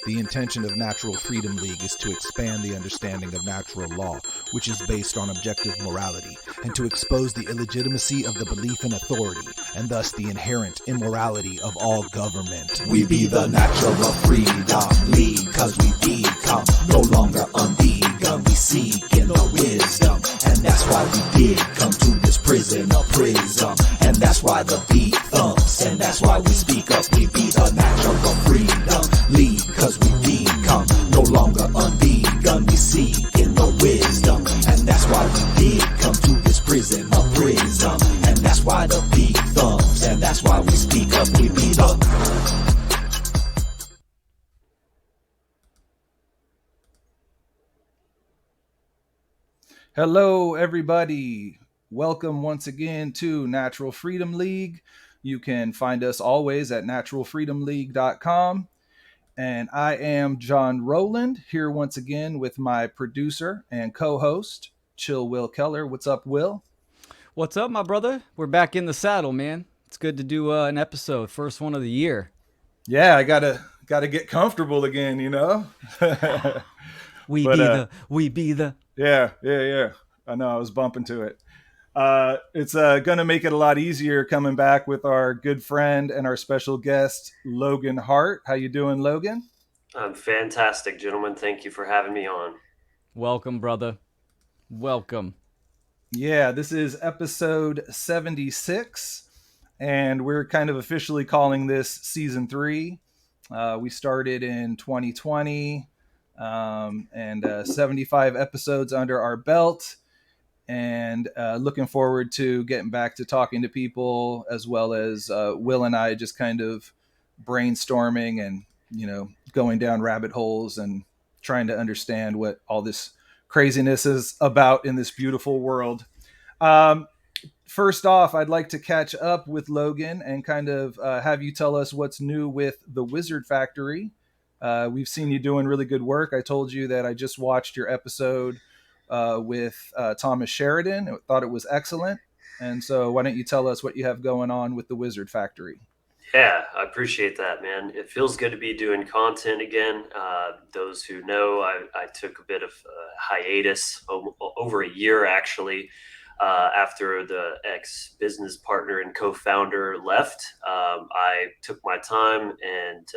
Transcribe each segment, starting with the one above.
The intention of Natural Freedom League is to expand the understanding of natural law, which is based on objective morality, and to expose the illegitimacy of the belief in authority, and thus the inherent immorality of all government. We be the Natural Freedom League, cause we become no longer unvegan. We seek in the wisdom, and that's why we did come to this prison of prism. And that's why the beat thumps, and that's why we speak up. We be the Natural Freedom League, cause we become no longer unvegan. We seek in the wisdom, and that's why we did come to this prison of prism. And that's why the beat thumps, and that's why we speak up. We be the Hello, everybody. Welcome once again to Natural Freedom League. You can find us always at naturalfreedomleague.com. And I am John Rowland, here once again with my producer and co-host, Chill Will Keller. What's up, Will? What's up, my brother? We're back in the saddle, man. It's good to do an episode, first one of the year. Yeah, I gotta get comfortable again, you know. We be the. Yeah. I know, I was bumping to it. It's gonna make it a lot easier coming back with our good friend and our special guest, Logan Hart. How you doing, Logan? I'm fantastic, gentlemen. Thank you for having me on. Welcome, brother. Welcome. Yeah, this is episode 76, and we're kind of officially calling this season 3. We started in 2020, and 75 episodes under our belt, and looking forward to getting back to talking to people, as well as Will and I just kind of brainstorming and, you know, going down rabbit holes and trying to understand what all this craziness is about in this beautiful world. First off, I'd like to catch up with Logan and kind of have you tell us what's new with the Wizard Factory. We've seen you doing really good work. I told you that I just watched your episode with Thomas Sheridan. I thought it was excellent. And so why don't you tell us what you have going on with the Wizard Factory? Yeah, I appreciate that, man. It feels good to be doing content again. Those who know, I took a bit of hiatus over a year, actually, after the ex-business partner and co-founder left. I took my time and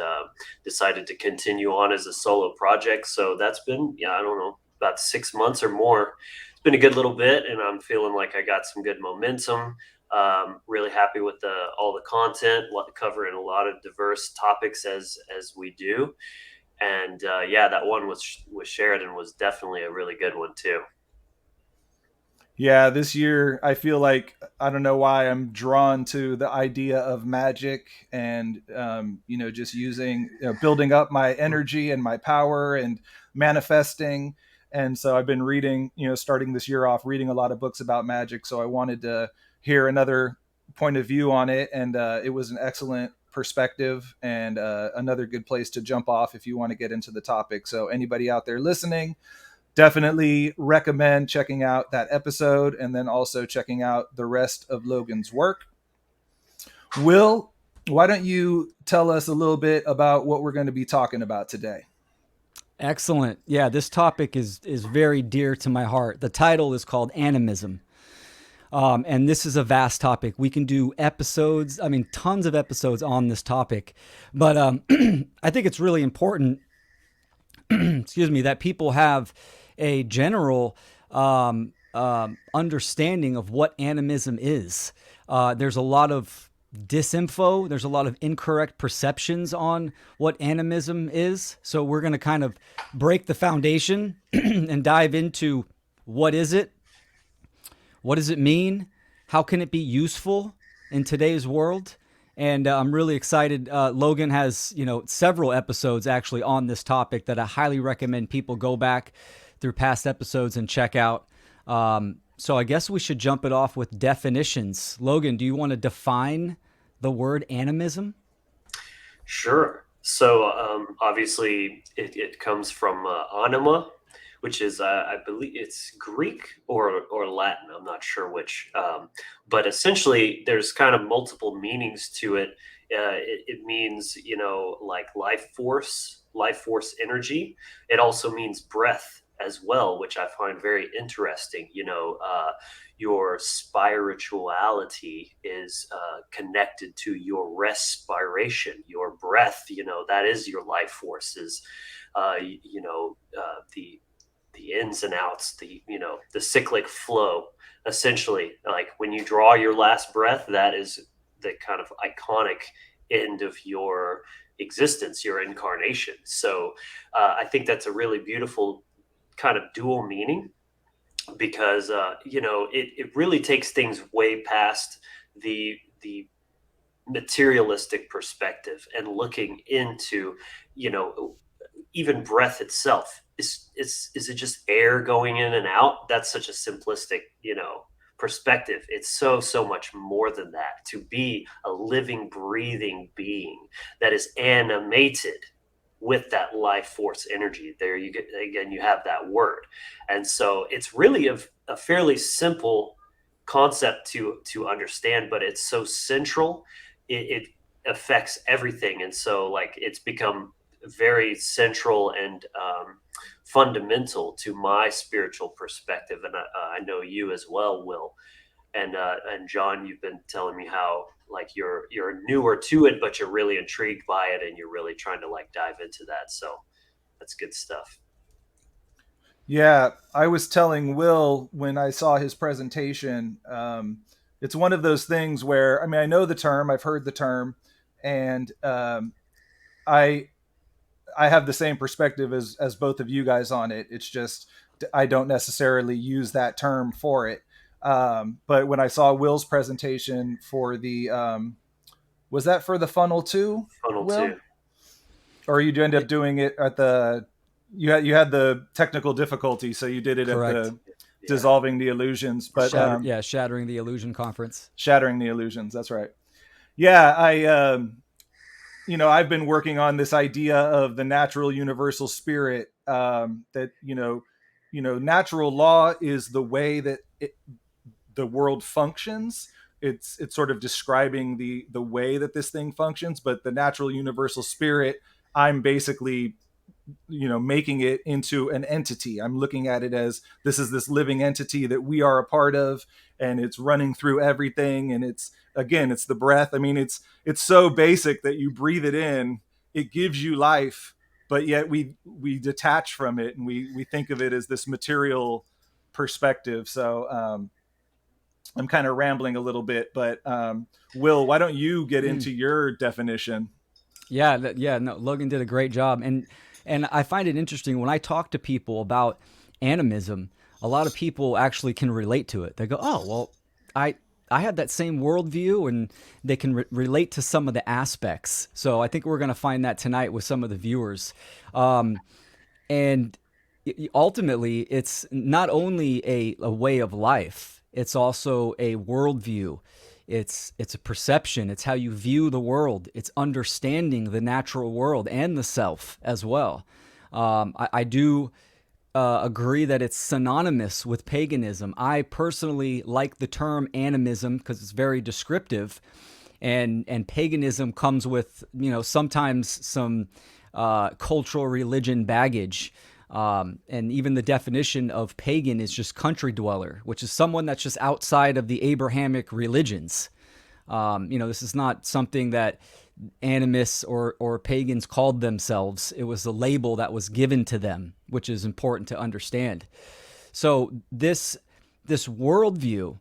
decided to continue on as a solo project. So that's been, I don't know, about 6 months or more. It's been a good little bit, and I'm feeling like I got some good momentum. Really happy with all the content, covering a lot of diverse topics as we do. And that one with Sheridan was definitely a really good one too. Yeah, this year I feel like, I don't know why, I'm drawn to the idea of magic and, just using, building up my energy and my power and manifesting. And so I've been reading, starting this year off, reading a lot of books about magic. So I wanted to hear another point of view on it. And it was an excellent perspective and another good place to jump off if you want to get into the topic. So anybody out there listening, definitely recommend checking out that episode and then also checking out the rest of Logan's work. Will, why don't you tell us a little bit about what we're going to be talking about today? Excellent. Yeah, this topic is very dear to my heart. The title is called Animism. And this is a vast topic. We can do episodes, tons of episodes on this topic. But I think it's really important, that people have a general understanding of what animism is. There's a lot of disinfo. There's a lot of incorrect perceptions on what animism is. So we're going to kind of break the foundation and dive into what is it? What does it mean? How can it be useful in today's world? And I'm really excited. Logan has, several episodes actually on this topic that I highly recommend people go back through past episodes and check out. So I guess we should jump it off with definitions. Logan, do you want to define the word animism? Sure. So obviously it comes from anima, which is, I believe it's Greek or Latin. I'm not sure which. But essentially, there's kind of multiple meanings to it It means, like life force energy. It also means breath as well, which I find very interesting. Your spirituality is connected to your respiration, your breath. That is your life forces. The ins and outs, the cyclic flow. Essentially, like when you draw your last breath, that is the kind of iconic end of your existence, your incarnation. So I think that's a really beautiful kind of dual meaning, because it really takes things way past the materialistic perspective and looking into, you know even breath itself. Is it just air going in and out? That's such a simplistic, perspective. It's so much more than that. To be a living, breathing being that is animated with that life force energy, there you get again, you have that word. And so it's really a fairly simple concept to understand, but it's so central. It affects everything. And so, like, it's become very central and fundamental to my spiritual perspective, and I know you as well, Will. And John, you've been telling me how, like, you're newer to it, but you're really intrigued by it, and you're really trying to, like, dive into that. So that's good stuff. Yeah, I was telling Will when I saw his presentation. It's one of those things where, I mean, I know the term, I've heard the term, and I I have the same perspective as both of you guys on it. It's just I don't necessarily use that term for it. But when I saw Will's presentation for the was that for the funnel too, Funnel Will? two. Or you end up doing it at the you had the technical difficulty, so you did it at Correct. the Yeah. dissolving the illusions, but Shattering the Illusion Conference. shattering the illusions. That's right. Yeah, I've been working on this idea of the natural universal spirit. That natural law is the way that the world functions. It's sort of describing the way that this thing functions, but the natural universal spirit, I'm basically making it into an entity. I'm looking at it as this living entity that we are a part of, and it's running through everything. And it's the breath. I mean, it's so basic that you breathe it in, it gives you life, but yet we detach from it, and we think of it as this material perspective. So I'm kind of rambling a little bit, but Will, why don't you get into your definition? Yeah, no, Logan did a great job, and I find it interesting when I talk to people about animism. A lot of people actually can relate to it. They go, "Oh, well, I I had that same worldview," and they can relate to some of the aspects. So I think we're going to find that tonight with some of the viewers. And ultimately, it's not only a way of life; it's also a worldview. It's a perception. It's how you view the world. It's understanding the natural world and the self as well. I do agree that it's synonymous with paganism. I personally like the term animism because it's very descriptive, and paganism comes with sometimes some cultural religion baggage. And even the definition of pagan is just country dweller, which is someone that's just outside of the Abrahamic religions. This is not something that animists or pagans called themselves. It was a label that was given to them, which is important to understand. So this worldview,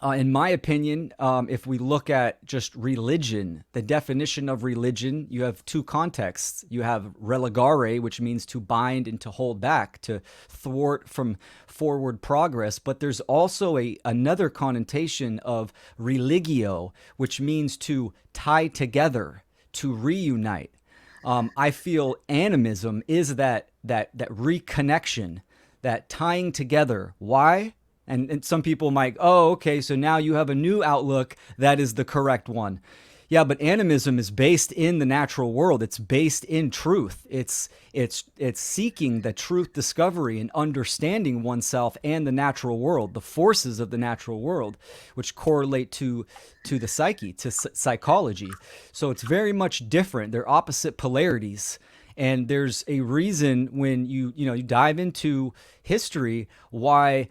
in my opinion, if we look at just religion, the definition of religion, you have two contexts. You have relegare, which means to bind and to hold back, to thwart from forward progress. But there's also another connotation of religio, which means to tie together, to reunite. I feel animism is that reconnection, that tying together. Why? And some people might, oh, okay, so now you have a new outlook that is the correct one. Yeah, but animism is based in the natural world. It's based in truth. It's seeking the truth discovery and understanding oneself and the natural world, the forces of the natural world, which correlate to the psyche, to psychology. So it's very much different. They're opposite polarities. And there's a reason when you dive into history why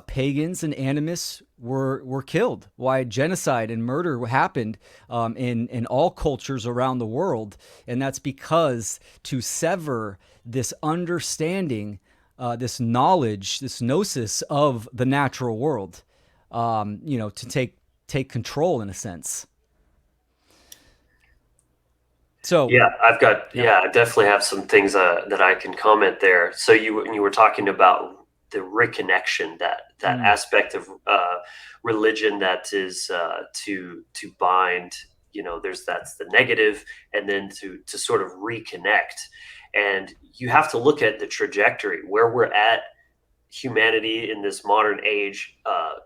pagans and animists were killed, why genocide and murder happened in all cultures around the world, and that's because to sever this understanding, this knowledge, this gnosis of the natural world, to take control in a sense. So Yeah, I've got, yeah. yeah, I definitely have some things that I can comment there. So you were talking about the reconnection, that Mm, aspect of religion that is to bind. There's that's the negative, and then to sort of reconnect. And you have to look at the trajectory where we're at humanity in this modern age.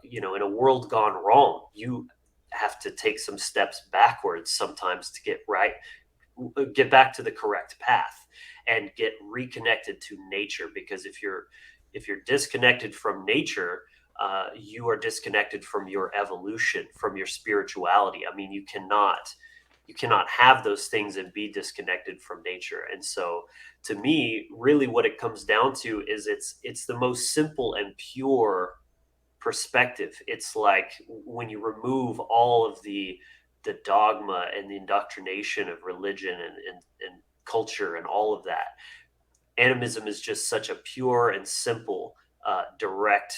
In a world gone wrong, you have to take some steps backwards sometimes to get back to the correct path and get reconnected to nature, because if you're disconnected from nature, you are disconnected from your evolution, from your spirituality. I mean, you cannot have those things and be disconnected from nature. And so to me, really what it comes down to is it's the most simple and pure perspective. It's like when you remove all of the dogma and the indoctrination of religion and culture and all of that. Animism is just such a pure and simple, direct,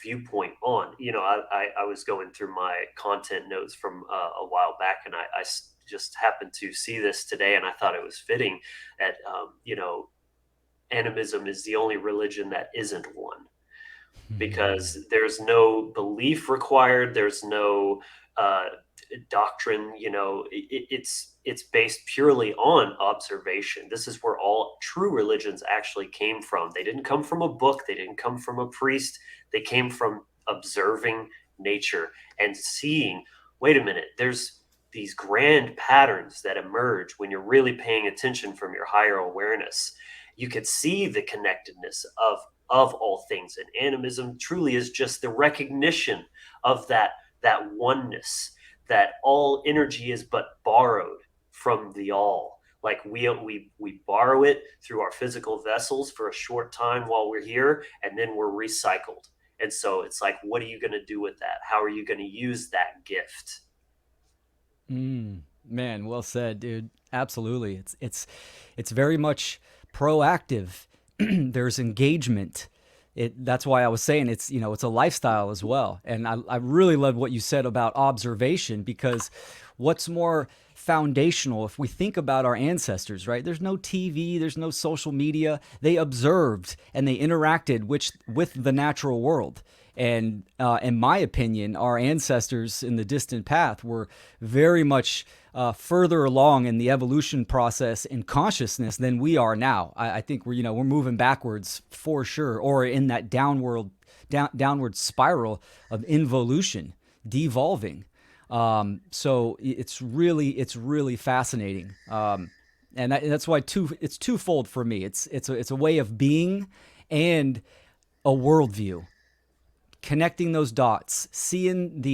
viewpoint on. I was going through my content notes from a while back, and I just happened to see this today, and I thought it was fitting that animism is the only religion that isn't one, because there's no belief required. There's no uh, doctrine. It's based purely on observation. This is where all true religions actually came from. They didn't come from a book. They didn't come from a priest. They came from observing nature and seeing. Wait a minute. There's these grand patterns that emerge when you're really paying attention from your higher awareness. You could see the connectedness of all things. And animism truly is just the recognition of that oneness, that all energy is but borrowed from the all. Like we borrow it through our physical vessels for a short time while we're here, and then we're recycled. And so it's like, what are you going to do with that? How are you going to use that gift? man, well said, dude. Absolutely. It's very much proactive. There's engagement. That's why I was saying it's a lifestyle as well. And I really love what you said about observation, because what's more foundational if we think about our ancestors, right? There's no TV, there's no social media. They observed and they interacted with the natural world. And in my opinion, our ancestors in the distant path were very much further along in the evolution process in consciousness than we are now. I think we're moving backwards for sure, or in that downward spiral of involution, devolving. So it's really fascinating. And that's why it's twofold for me. It's a way of being and a worldview, connecting those dots,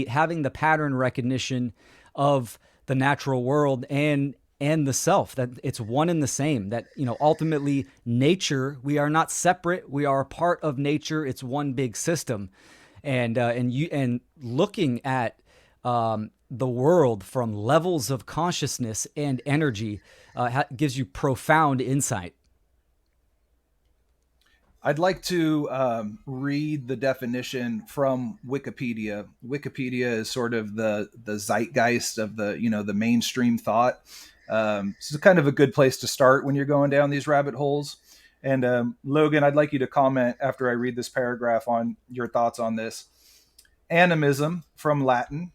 having the pattern recognition of the natural world and the self, that it's one and the same, that ultimately nature, we are not separate, we are a part of nature, it's one big system. And looking at the world from levels of consciousness and energy gives you profound insight. I'd like to read the definition from Wikipedia. Wikipedia is sort of the zeitgeist of the mainstream thought. This is kind of a good place to start when you're going down these rabbit holes. And Logan, I'd like you to comment after I read this paragraph on your thoughts on this. Animism, from Latin,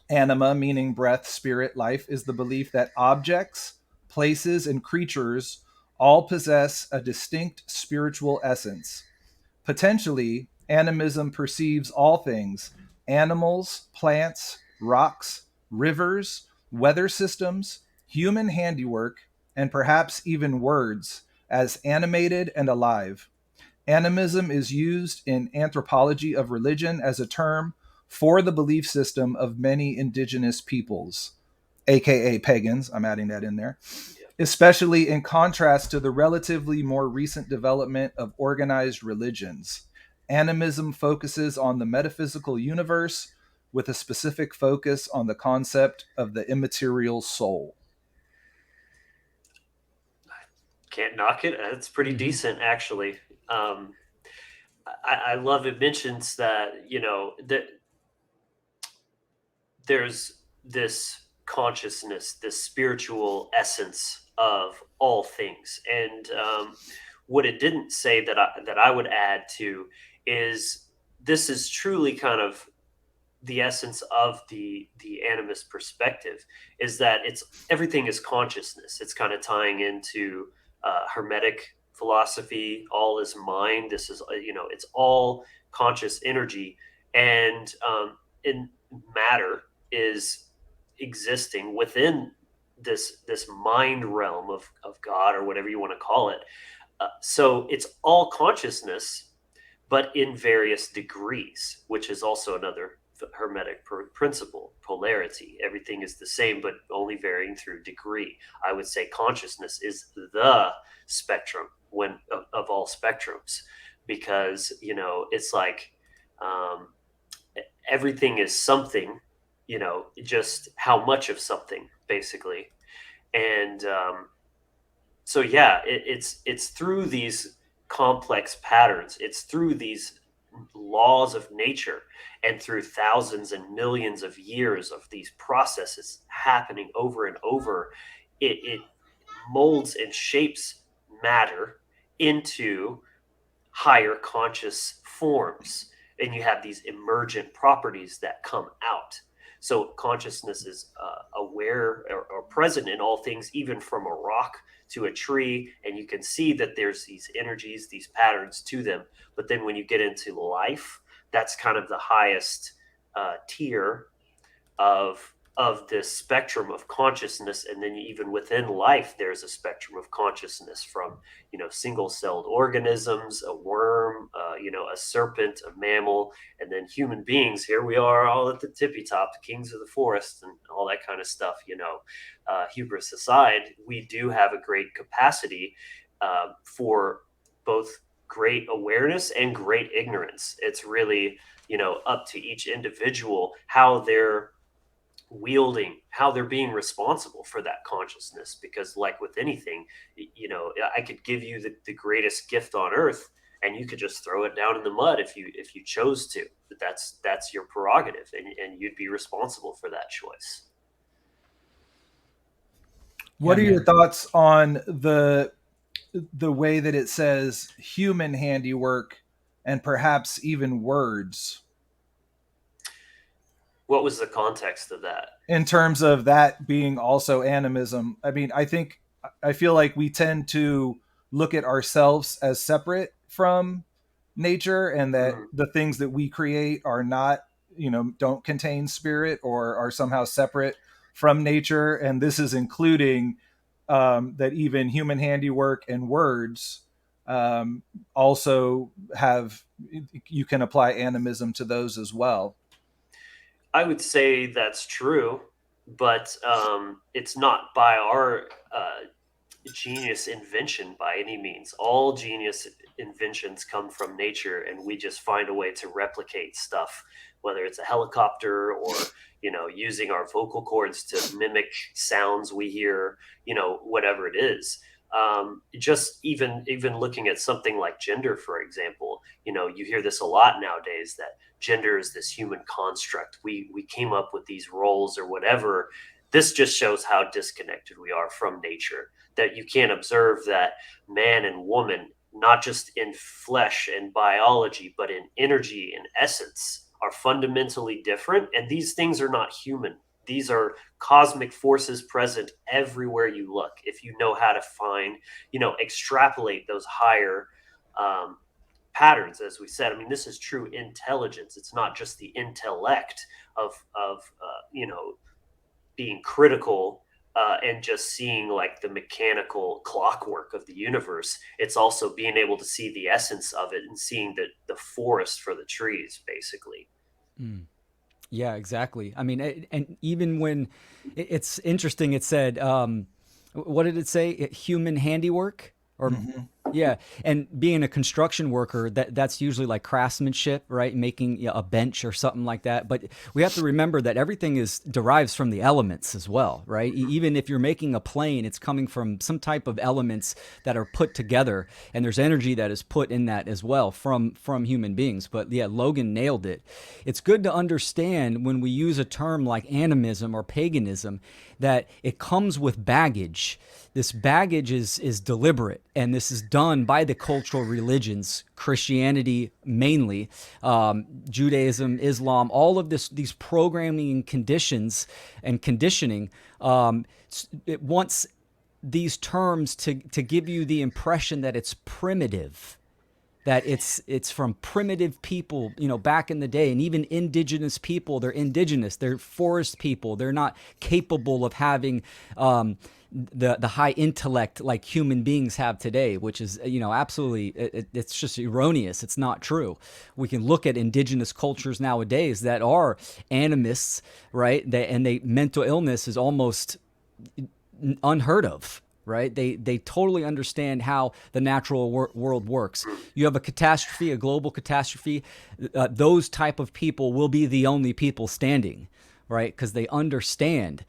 anima meaning breath, spirit, life, is the belief that objects, places, and creatures all possess a distinct spiritual essence. Potentially, animism perceives all things, animals, plants, rocks, rivers, weather systems, human handiwork, and perhaps even words as animated and alive. Animism is used in anthropology of religion as a term for the belief system of many indigenous peoples, aka pagans. I'm adding that in there, Yeah. especially in contrast to the relatively more recent development of organized religions. Animism focuses on the metaphysical universe with a specific focus on the concept of the immaterial soul. Can't knock it. It's pretty Hmm. decent, actually. Um, I love it mentions that, that there's this consciousness, this spiritual essence of all things. And what it didn't say that I would add to is this is truly kind of the essence of the animist perspective, is that it's everything is consciousness. It's kind of tying into hermetic philosophy. All is mind. This is it's all conscious energy, and in matter is existing within this mind realm of God, or whatever you want to call it. So it's all consciousness, but in various degrees, which is also another hermetic principle: polarity. Everything is the same, but only varying through degree. I would say consciousness is the spectrum of all spectrums, because it's like, um, everything is something, just how much of something, basically. And so yeah, it's through these complex patterns, it's through these laws of nature, and through thousands and millions of years of these processes happening over and over, it molds and shapes matter into higher conscious forms, and you have these emergent properties that come out. So consciousness is aware, or present in all things, even from a rock to a tree, and you can see that there's these energies, these patterns to them. But then when you get into life, that's kind of the highest tier of this spectrum of consciousness. And then even within life, there's a spectrum of consciousness, from single-celled organisms, a worm, a serpent, a mammal, and then human beings. Here we are, all at the tippy top, the kings of the forest, and all that kind of stuff. Hubris aside, we do have a great capacity for both great awareness and great ignorance. It's really up to each individual how they're wielding, how they're being responsible for that consciousness. Because like with anything, I could give you the greatest gift on earth, and you could just throw it down in the mud if you chose to. But that's your prerogative, and you'd be responsible for that choice. Yeah, What are your man. thoughts on the way that it says human handiwork and perhaps even words, What was the context of that? in terms of that being also animism? I mean, I feel like we tend to look at ourselves as separate from nature, and that Mm. the things that we create are not, don't contain spirit or are somehow separate from nature. And this is including that even human handiwork and words also have, you can apply animism to those as well. I would say that's true, but it's not by our genius invention by any means. All genius inventions come from nature, and we just find a way to replicate stuff, whether it's a helicopter, or using our vocal cords to mimic sounds we hear, whatever it is. Just even looking at something like gender, for example, you hear this a lot nowadays, that gender is this human construct. We came up with these roles or whatever. This just shows how disconnected we are from nature, that you can't observe that man and woman, not just in flesh and biology, but in energy and essence, are fundamentally different. And these things are not human. These are cosmic forces present everywhere you look. If you know how to find, extrapolate those higher um, patterns, as we said. I mean, this is true intelligence. It's not just the intellect of being critical and just seeing like the mechanical clockwork of the universe. It's also being able to see the essence of it and seeing the forest for the trees, basically. Mm. Yeah, exactly. I mean, and even when it's interesting, it said, what did it say? Human handiwork, or Hmm. yeah, and being a construction worker, that's usually like craftsmanship, right? Making a bench or something like that. But we have to remember that everything is derives from the elements as well, right? Even if you're making a plane, it's coming from some type of elements that are put together, and there's energy that is put in that as well from human beings. But yeah, Logan nailed it. It's good to understand when we use a term like animism or paganism that it comes with baggage. This baggage is deliberate, and this is done by the cultural religions, Christianity mainly, Judaism, Islam, all of these programming conditions and conditioning. It wants these terms to give you the impression that it's primitive, that it's from primitive people, back in the day. And even indigenous people, they're forest people, they're not capable of having the high intellect like human beings have today, which is absolutely, it's just erroneous. It's not true. We can look at indigenous cultures nowadays that are animists, right? And mental illness is almost unheard of, right? They totally understand how the natural world works. You have a catastrophe, a global catastrophe, those type of people will be the only people standing, right? Because they understand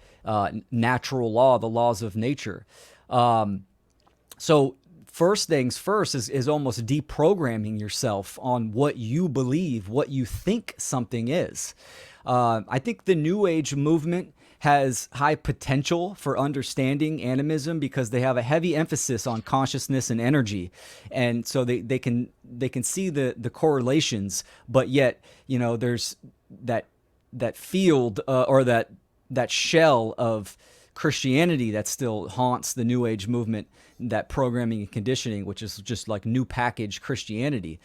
natural law, the laws of nature. So first things first is almost deprogramming yourself on what you believe, what you think something is. I think the New Age movement has high potential for understanding animism because they have a heavy emphasis on consciousness and energy, and so they can see the correlations, but yet there's that field, or that shell of Christianity that still haunts the New Age movement, that programming and conditioning, which is just like new package Christianity.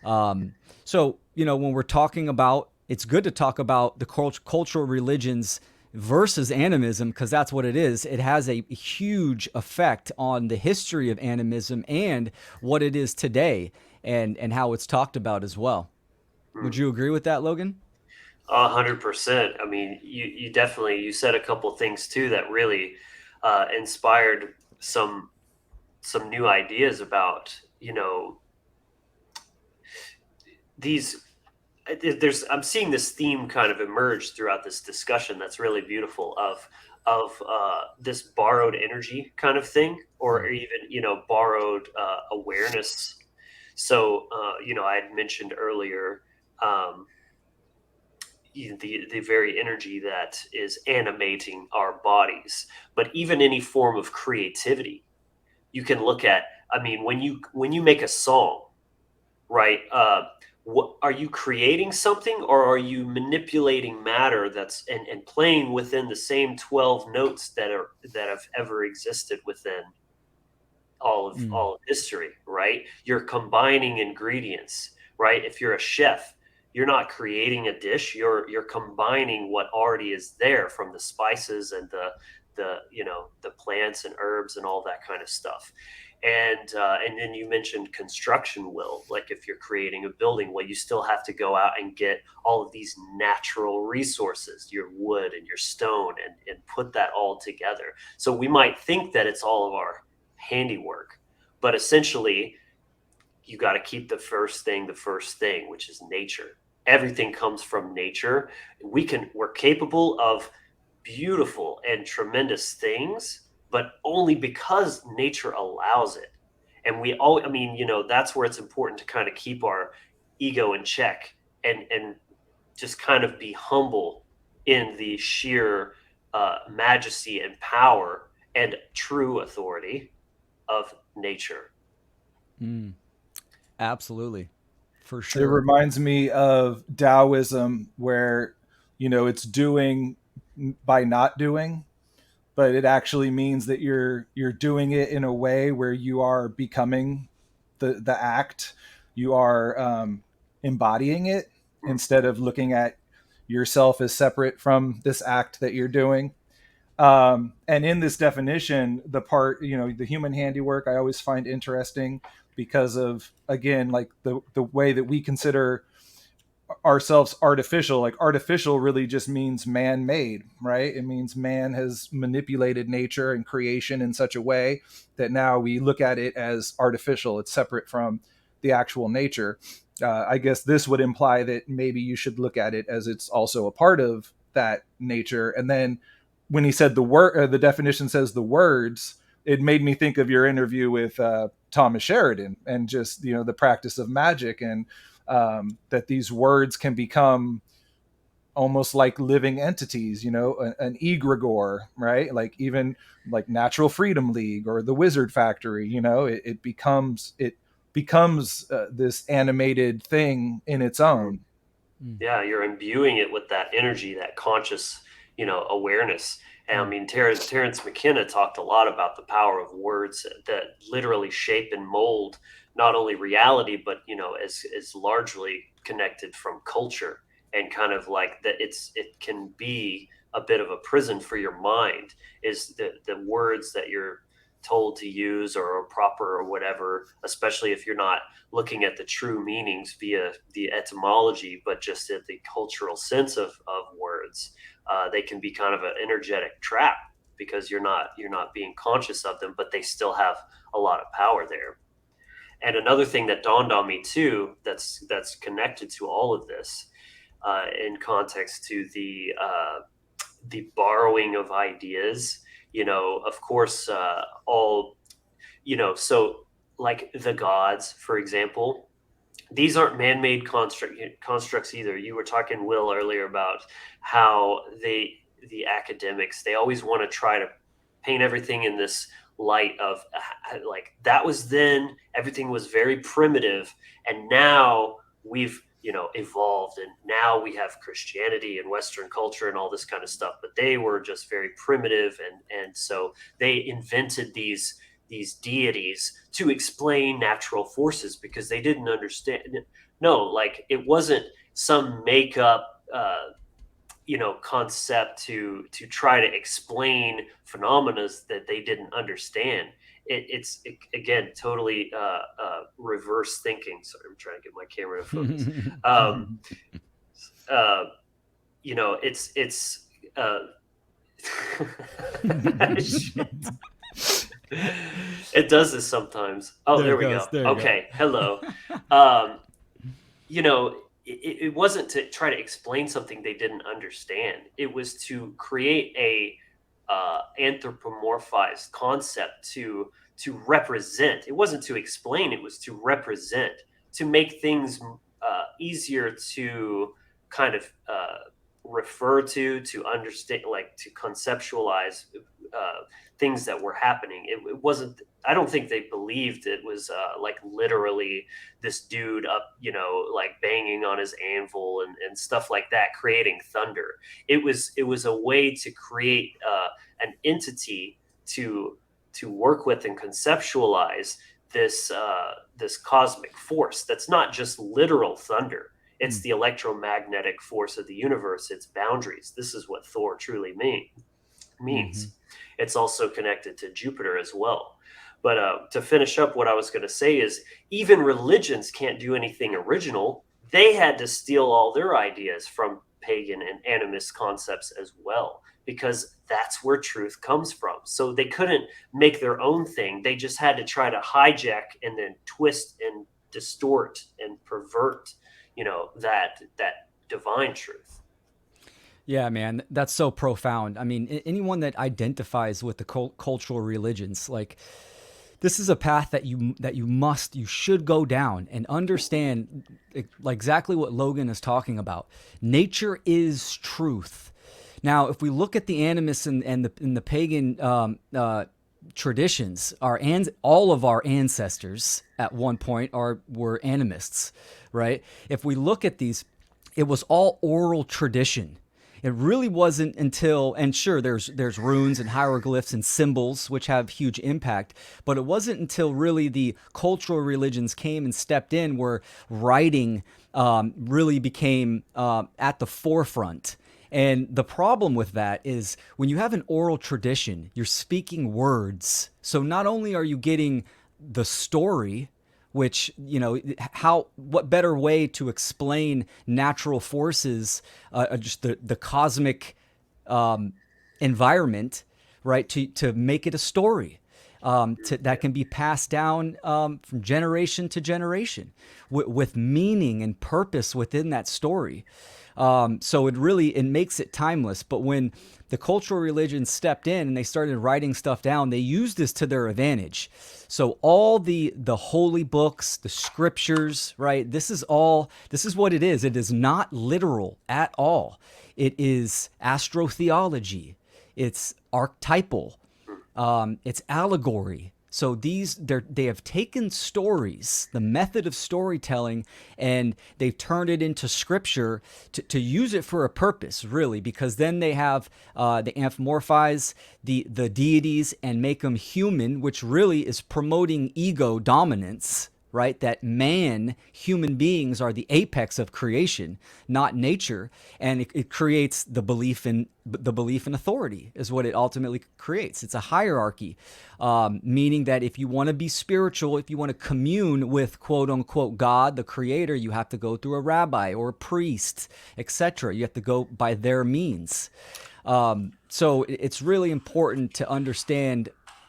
So, when we're talking about, it's good to talk about the cultural religions versus animism, because that's what it is. It has a huge effect on the history of animism and what it is today, and how it's talked about as well. Would Hmm. you agree with that, Logan? 100%. I mean, you definitely you said a couple things too that really inspired some new ideas about these. There's I'm seeing this theme kind of emerge throughout this discussion that's really beautiful of this borrowed energy kind of thing, or even borrowed awareness. So I had mentioned earlier. Um, the very energy that is animating our bodies, but even any form of creativity you can look at. I mean, when you make a song, right? What are you creating something, or are you manipulating matter that's and playing within the same 12 notes that have ever existed within Mm. all of history, right? You're combining ingredients, right? If you're a chef, you're not creating a dish, you're combining what already is there from the spices and the plants and herbs and all that kind of stuff. And then you mentioned construction will, like if you're creating a building, well, you still have to go out and get all of these natural resources, your wood and your stone, and put that all together. So we might think that it's all of our handiwork, but essentially you got to keep the first thing, which is nature. Everything comes from nature. We're capable of beautiful and tremendous things, but only because nature allows it. And we all, I mean, that's where it's important to kind of keep our ego in check and just kind of be humble in the sheer majesty and power and true authority of nature. Mm. Absolutely, for It sure. reminds me of Taoism, where it's doing by not doing, but it actually means that you're doing it in a way where you are becoming the act. You are embodying it instead of looking at yourself as separate from this act that you're doing. And in this definition, the part, the human handiwork, I always find interesting because of, again, like the way that we consider ourselves artificial. Like artificial really just means man-made, right? It means man has manipulated nature and creation in such a way that now we look at it as artificial. It's separate from the actual nature. I guess this would imply that maybe you should look at it as it's also a part of that nature. And then when he said the word, the definition says the words, it made me think of your interview with Thomas Sheridan, and just the practice of magic, and that these words can become almost like living entities, an egregore, right? Like even like Natural Freedom League or the Wizard Factory, it becomes this animated thing in its own. Yeah, you're imbuing it with that energy, that conscious, awareness. And I mean, Terrence McKenna talked a lot about the power of words that literally shape and mold not only reality, but is largely connected from culture, and kind of like that. It can be a bit of a prison for your mind. Is the words that you're told to use or proper or whatever, especially if you're not looking at the true meanings via the etymology, but just at the cultural sense of words. They can be kind of an energetic trap because you're not being conscious of them, but they still have a lot of power there. And another thing that dawned on me too, that's connected to all of this, in context to the borrowing of ideas. Of course, all so like the gods, for example, these aren't man-made constructs either. You were talking, Will, earlier about how the academics, they always want to try to paint everything in this light of like that was then, everything was very primitive, and now we've evolved, and now we have Christianity and Western culture and all this kind of stuff, but they were just very primitive, and so they invented these deities to explain natural forces because they didn't understand. No, like it wasn't some make up concept to try to explain phenomena that they didn't understand. Again, totally reverse thinking. Sorry, I'm trying to get my camera to focus. um, uh, it's shit. It does this sometimes. Oh, There there it we goes. go. There you go. Okay, hello. Um, it wasn't to try to explain something they didn't understand. It was to create a anthropomorphized concept to represent. It wasn't to explain. It was to represent, to make things easier to kind of refer to understand, like to conceptualize things that were happening. It wasn't. I don't think they believed it was like literally this dude up, like banging on his anvil and stuff like that, creating thunder. It was a way to create an entity to work with and conceptualize this cosmic force that's not just literal thunder. It's the electromagnetic force of the universe, its boundaries. This is what Thor truly means. It's also connected to Jupiter as well. But to finish up, what I was going to say is even religions can't do anything original. They had to steal all their ideas from pagan and animist concepts as well, because that's where truth comes from. So they couldn't make their own thing. They just had to try to hijack and then twist and distort and pervert, that divine truth. Yeah, man, that's so profound. I mean, anyone that identifies with the cultural religions, like this is a path that you should go down and understand, like exactly what Logan is talking about. Nature is truth. Now, if we look at the animists and the pagan traditions, all of our ancestors at one point were animists, right? If we look at these, it was all oral tradition. It really wasn't until, and sure, there's runes and hieroglyphs and symbols which have huge impact, but it wasn't until really the cultural religions came and stepped in where writing really became at the forefront. And the problem with that is when you have an oral tradition, you're speaking words. So not only are you getting the story, which, how, what better way to explain natural forces, just the cosmic environment, right? To make it a story, that can be passed down from generation to generation, with meaning and purpose within that story. So it makes it timeless. But when the cultural religions stepped in and they started writing stuff down, they used this to their advantage. So all the holy books, the scriptures, right? This is what it is. It is not literal at all. It is astrotheology. It's archetypal. It's allegory. So they have taken stories, the method of storytelling, and they've turned it into scripture to use it for a purpose, really, because then they anthropomorphize the deities and make them human, which really is promoting ego dominance, right? That human beings are the apex of creation, not nature, and it creates the belief in authority is what it ultimately creates. It's a hierarchy, meaning that if you want to be spiritual, if you want to commune with quote unquote God, the creator, you have to go through a rabbi or a priest, etc. You have to go by their means. So it's really important to understand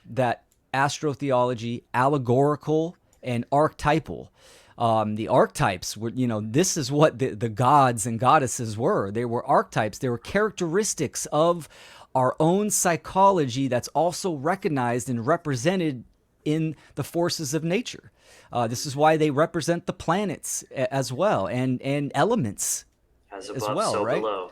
that astrotheology, allegorical and archetypal. The archetypes were, this is what the gods and goddesses were. They were archetypes. They were characteristics of our own psychology that's also recognized and represented in the forces of nature. This is why they represent the planets as well, and elements As as above, well, so right? below.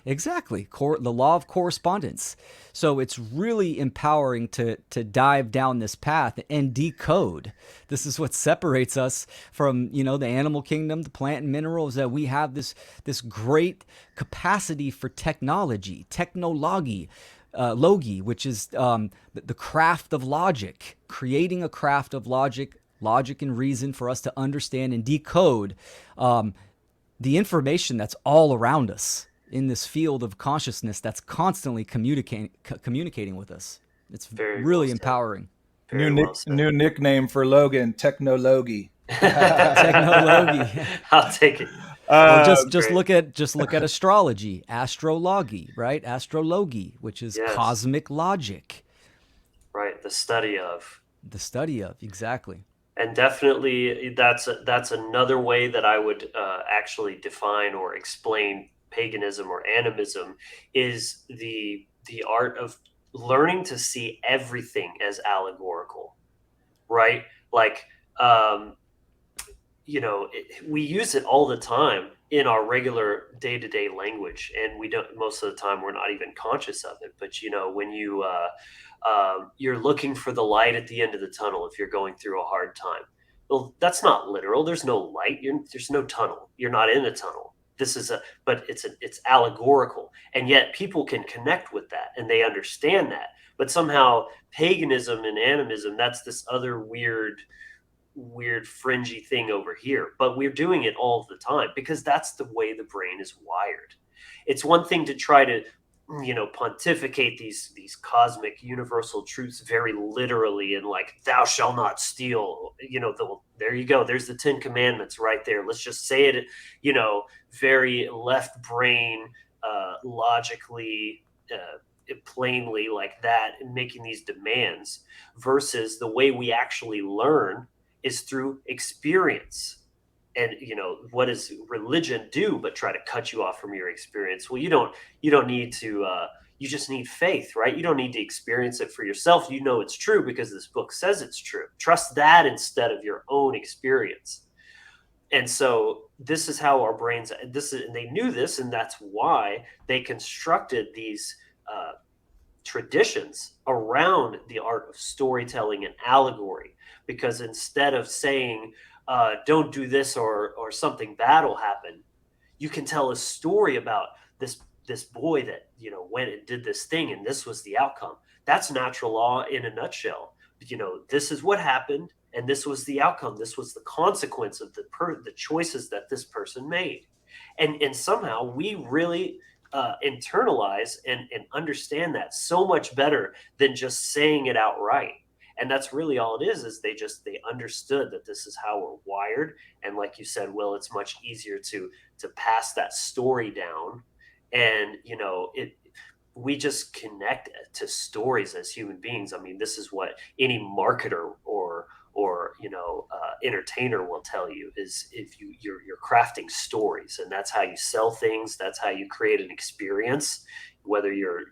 Exactly. The law of correspondence. So it's really empowering to dive down this path and decode. This is what separates us from, the animal kingdom, the plant and minerals, that we have this great capacity for technology, technology, logi, which is the craft of logic, creating a craft of logic and reason for us to understand and decode the information that's all around us in this field of consciousness that's constantly communicating with us. It's Very well really said. empowering. Very well said. New nickname for Logan, Technology. Technology. I'll take it. Well, Uh, just Great. look at astrology, astrology, right? Astrology, which is Yes. cosmic logic, Right. The study of. the study of, exactly. And definitely that's another way that I would actually define or explain paganism or animism is the art of learning to see everything as allegorical, right? Like, um, we use it all the time in our regular day-to-day language, and we don't, most of the time we're not even conscious of it. But when you're looking for the light at the end of the tunnel if you're going through a hard time, well, that's not literal. There's no light. There's no tunnel. You're not in a tunnel. But it's allegorical, and yet people can connect with that and they understand that. But somehow paganism and animism, that's this other weird fringy thing over here, but we're doing it all the time because that's the way the brain is wired. It's one thing to try to pontificate these cosmic universal truths very literally, and like thou shall not steal, there you go, there's the 10 commandments right there. Let's just say it, very left brain, logically, plainly like that, and making these demands, versus the way we actually learn is through experience. And what does religion do but try to cut you off from your experience? Well, you don't need to, you just need faith, right? You don't need to experience it for yourself. It's true because this book says it's true. Trust that instead of your own experience. And so this is how our brains, and they knew this, and that's why they constructed these traditions around the art of storytelling and allegory. Because instead of saying, don't do this, or something bad will happen, you can tell a story about this boy that went and did this thing, and this was the outcome. That's natural law in a nutshell. This is what happened, and this was the outcome. This was the consequence of the choices that this person made. And somehow we really internalize and understand that so much better than just saying it outright. And that's really all it is they understood that this is how we're wired. And like you said, Will, it's much easier to pass that story down. And we just connect to stories as human beings. I mean, this is what any marketer or entertainer will tell you, is if you're crafting stories, and that's how you sell things, that's how you create an experience, whether you're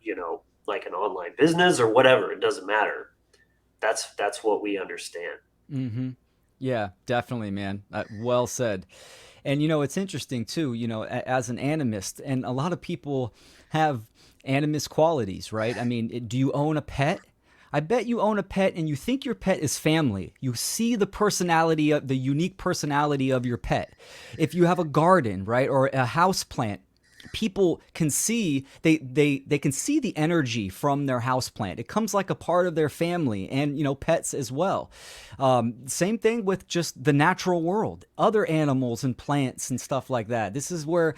like an online business or whatever, it doesn't matter. That's what we understand. Mm-hmm. Yeah, definitely, man. Well said. And it's interesting too. As an animist, and a lot of people have animist qualities, right? I mean, do you own a pet? I bet you own a pet and you think your pet is family. You see the unique personality of your pet. If you have a garden, right, or a house plant, people can see they can see the energy from their houseplant. It comes like a part of their family, and pets as well. Same thing with just the natural world, other animals and plants and stuff like that. This is where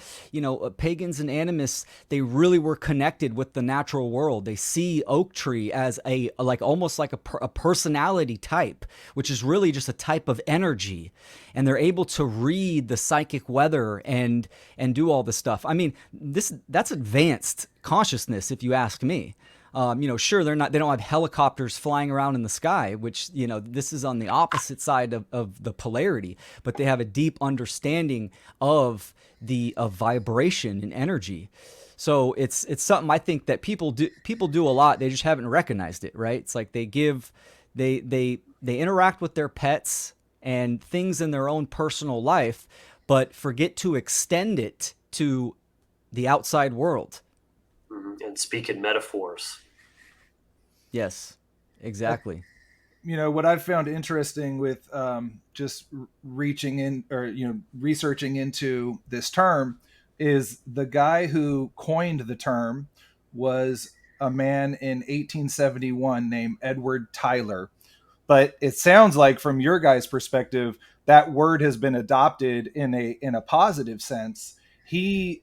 pagans and animists, they really were connected with the natural world. They see oak tree as a like almost like a personality type, which is really just a type of energy, and they're able to read the psychic weather and do all this stuff. I mean, that's advanced consciousness, if you ask me. Sure, they don't have helicopters flying around in the sky, which, this is on the opposite side of the polarity, but they have a deep understanding of of vibration and energy. So it's something I think that people do a lot. They just haven't recognized it, right? It's like they interact with their pets and things in their own personal life, but forget to extend it to the outside world. And speak in metaphors. Yes, exactly. What I've found interesting with just reaching in, or researching into this term, is the guy who coined the term was a man in 1871 named Edward Tyler. But it sounds like, from your guys' perspective, that word has been adopted in a positive sense. He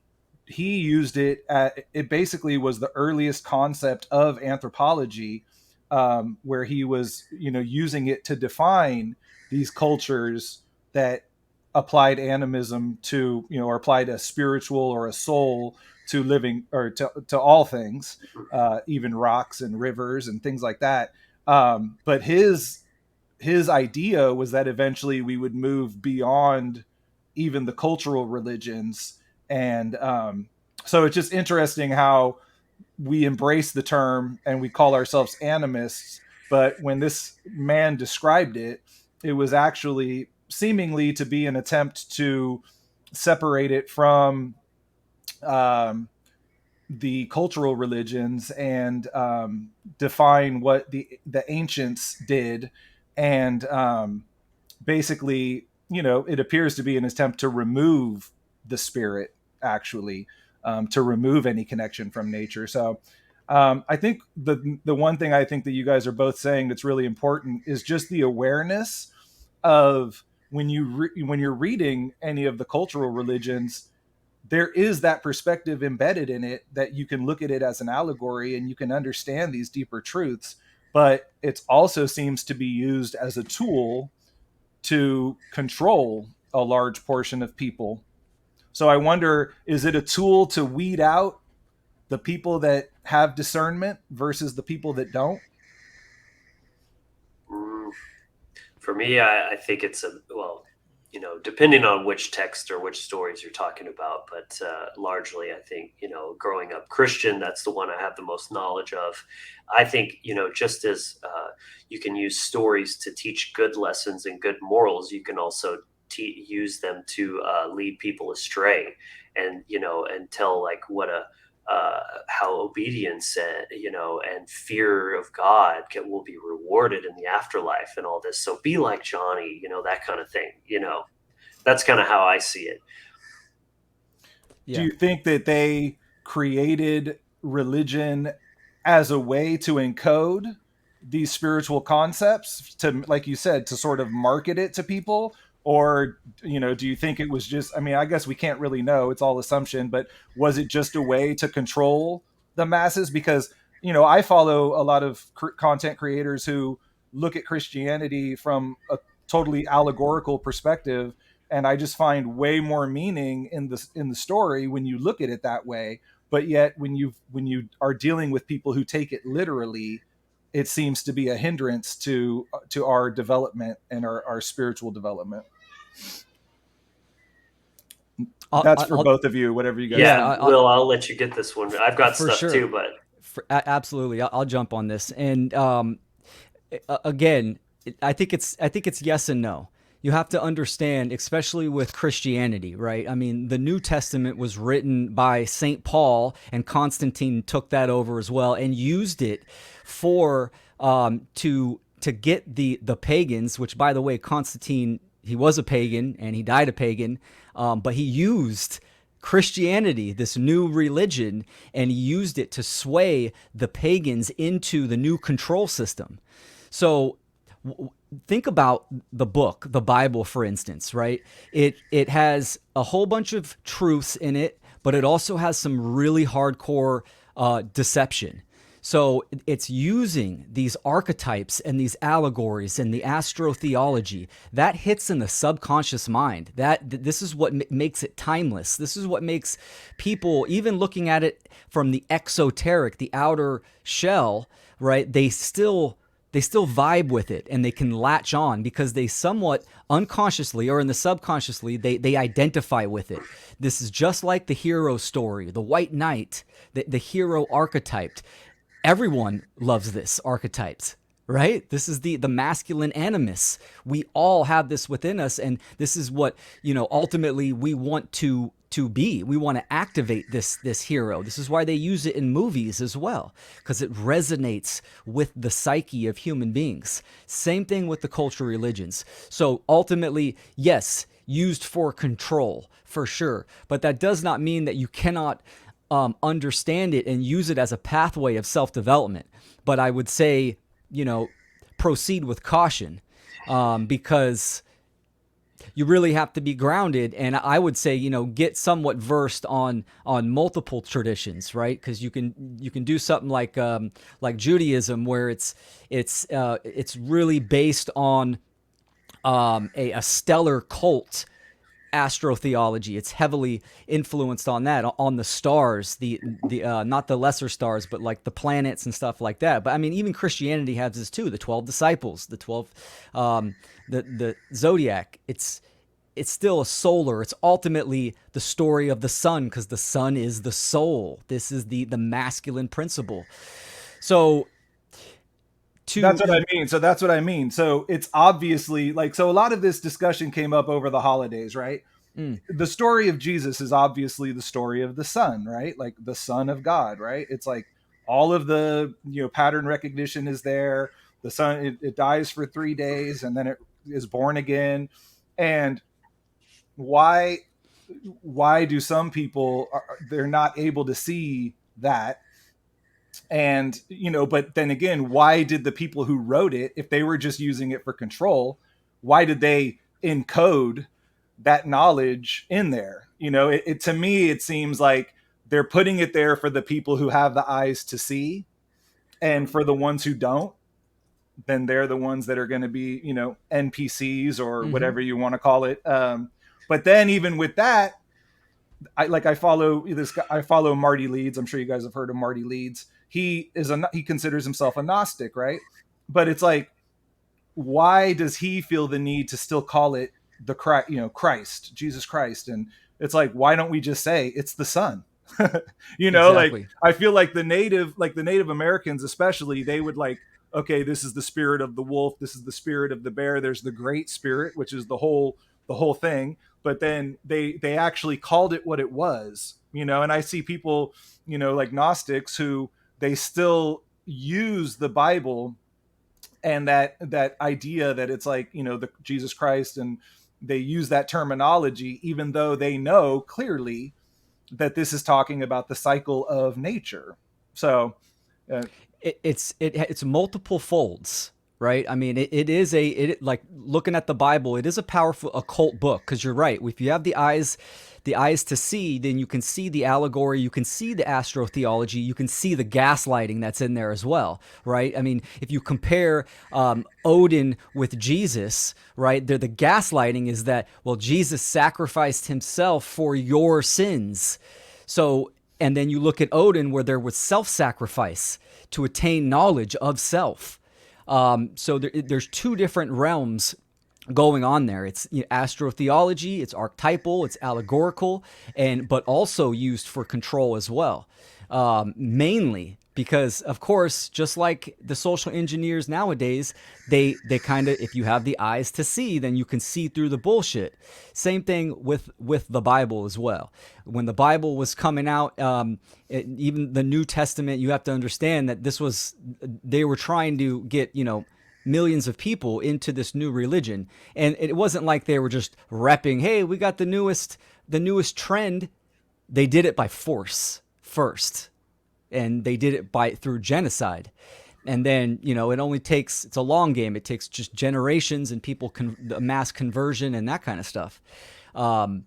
used it it basically was the earliest concept of anthropology, where he was using it to define these cultures that applied animism to, or applied a spiritual or a soul to living, or to all things, even rocks and rivers and things like that. But his idea was that eventually we would move beyond even the cultural religions. And so it's just interesting how we embrace the term and we call ourselves animists, but when this man described it, it was actually seemingly to be an attempt to separate it from um, the cultural religions, and define what the ancients did. And basically, it appears to be an attempt to remove the spirit, actually, to remove any connection from nature. So I think the one thing I think that you guys are both saying that's really important is just the awareness of, when when you're reading any of the cultural religions, there is that perspective embedded in it, that you can look at it as an allegory and you can understand these deeper truths. But it also seems to be used as a tool to control a large portion of people. So I wonder, is it a tool to weed out the people that have discernment versus the people that don't? Mm, For me, I think it's depending on which text or which stories you're talking about, but largely, I think, growing up Christian, that's the one I have the most knowledge of. I think, just as you can use stories to teach good lessons and good morals, you can also use them to lead people astray, and tell like what a how obedience and fear of God will be rewarded in the afterlife and all this. So be like Johnny, that kind of thing. That's kind of how I see it. Do Yeah. you think that they created religion as a way to encode these spiritual concepts, to, like you said, to sort of market it to people? Or do you think it was just, I mean, I guess we can't really know, it's all assumption, but was it just a way to control the masses? Because I follow a lot of content creators who look at Christianity from a totally allegorical perspective, and I just find way more meaning in the story when you look at it that way. But yet when you are dealing with people who take it literally, it seems to be a hindrance to our development and our spiritual development. That's for I'll both of you, whatever you guys yeah, think. Will, I'll let you get this one. I've got for stuff sure. too, but Absolutely, I'll jump on this. And again, I think it's yes and no. You have to understand, especially with Christianity, right? I mean, the New Testament was written by Saint Paul, and Constantine took that over as well and used it for to get the pagans. Which, by the way, Constantine, he was a pagan and he died a pagan, but he used Christianity, this new religion, and he used it to sway the pagans into the new control system. So think about the book, the Bible, for instance, right? It has a whole bunch of truths in it, but it also has some really hardcore deception. So it's using these archetypes and these allegories and the astrotheology that hits in the subconscious mind. This is what makes it timeless. This is what makes people, even looking at it from the exoteric, the outer shell, right? They still vibe with it, and they can latch on because they somewhat unconsciously or in the subconsciously they identify with it. This is just like the hero story, the white knight, the hero archetype. Everyone loves this archetype, right? This is the masculine animus. We all have this within us, and this is what ultimately we want to be. We want to activate this hero. This is why they use it in movies as well, because it resonates with the psyche of human beings. Same thing with the cultural religions. So ultimately, yes, used for control for sure, but that does not mean that you cannot understand it and use it as a pathway of self-development. But I would say, proceed with caution, because you really have to be grounded. And I would say, get somewhat versed on multiple traditions, right? Because you can do something like Judaism, where it's really based on a stellar cult astrotheology. It's heavily influenced on that, on the stars, the not the lesser stars, but like the planets and stuff like that. But I mean, even Christianity has this too: the 12 disciples, the 12, the zodiac. It's still a solar. It's ultimately the story of the sun, because the sun is the soul. This is the masculine principle. So That's to what I mean. So that's what I mean. So it's obviously like, so a lot of this discussion came up over the holidays, right? The story of Jesus is obviously the story of the Son, right? Like the Son of God, right? It's like all of the pattern recognition is there. The Son, it dies for 3 days and then it is born again. And why why do some people they're not able to see that? And but then again, why did the people who wrote it, if they were just using it for control, why did they encode that knowledge in there? To me it seems like they're putting it there for the people who have the eyes to see, and for the ones who don't, then they're the ones that are going to be NPCs or Mhm. whatever you want to call it. But then even with that, I follow this guy. I follow Marty Leeds. I'm sure you guys have heard of Marty Leeds. He considers himself a Gnostic, right? But it's like, why does he feel the need to still call it the Christ, Christ, Jesus Christ? And it's like, why don't we just say it's the Son? Like, Exactly. I feel like the Native Americans, especially, they would like, okay, this is the spirit of the wolf, this is the spirit of the bear, there's the Great Spirit, which is the whole thing. But then they actually called it what it was, and I see people, like Gnostics, who they still use the Bible and that idea that it's like the Jesus Christ, and they use that terminology even though they know clearly that this is talking about the cycle of nature. So uh, It's multiple folds, right? I mean, it is like looking at the Bible, it is a powerful occult book because you're right. If you have the eyes to see, then you can see the allegory, you can see the astrotheology, you can see the gaslighting that's in there as well, right? I mean, if you compare Odin with Jesus, right, the gaslighting is that, well, Jesus sacrificed himself for your sins. So, and then you look at Odin where there was self-sacrifice to attain knowledge of self. So there's two different realms going on there. It's astrotheology, it's archetypal, it's allegorical, and but also used for control as well. Mainly because, of course, just like the social engineers nowadays, they kind of, if you have the eyes to see, then you can see through the bullshit. Same thing with the Bible as well. When the Bible was coming out, even the New Testament, you have to understand that they were trying to get millions of people into this new religion, and it wasn't like they were just repping, hey, we got the newest trend. They did it by force first, and they did it through genocide. And then it's a long game. It takes just generations and the mass conversion and that kind of stuff. um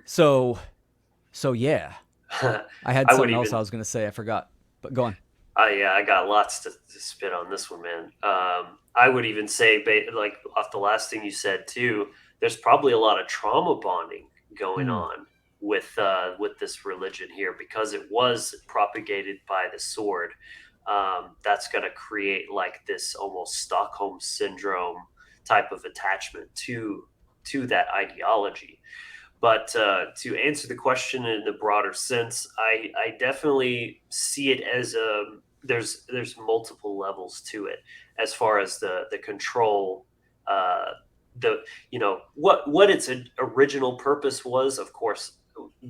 so yeah, I had I would something else I even was going to say, I forgot, but go on. yeah, I got lots to spit on this one, man. I would even say, like off the last thing you said too, there's probably a lot of trauma bonding going Mm, on with this religion here because it was propagated by the sword. That's going to create like this almost Stockholm syndrome type of attachment to that ideology. But to answer the question in the broader sense, I definitely see it as there's multiple levels to it as far as the control. The what its original purpose was. Of course,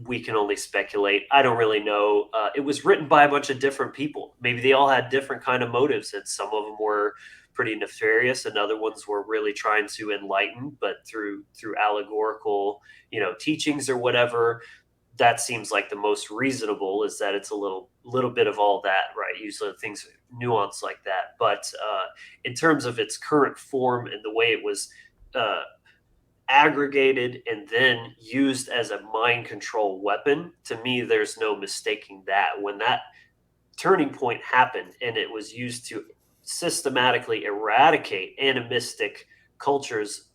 we can only speculate. I don't really know. It was written by a bunch of different people. Maybe they all had different kind of motives, and some of them were pretty nefarious, and other ones were really trying to enlighten, but through allegorical teachings or whatever. That seems like the most reasonable, is that it's a little bit of all that, right? Usually things nuance like that, but in terms of its current form and the way it was uh, aggregated and then used as a mind control weapon, to me there's no mistaking that when that turning point happened and it was used to systematically eradicate animistic cultures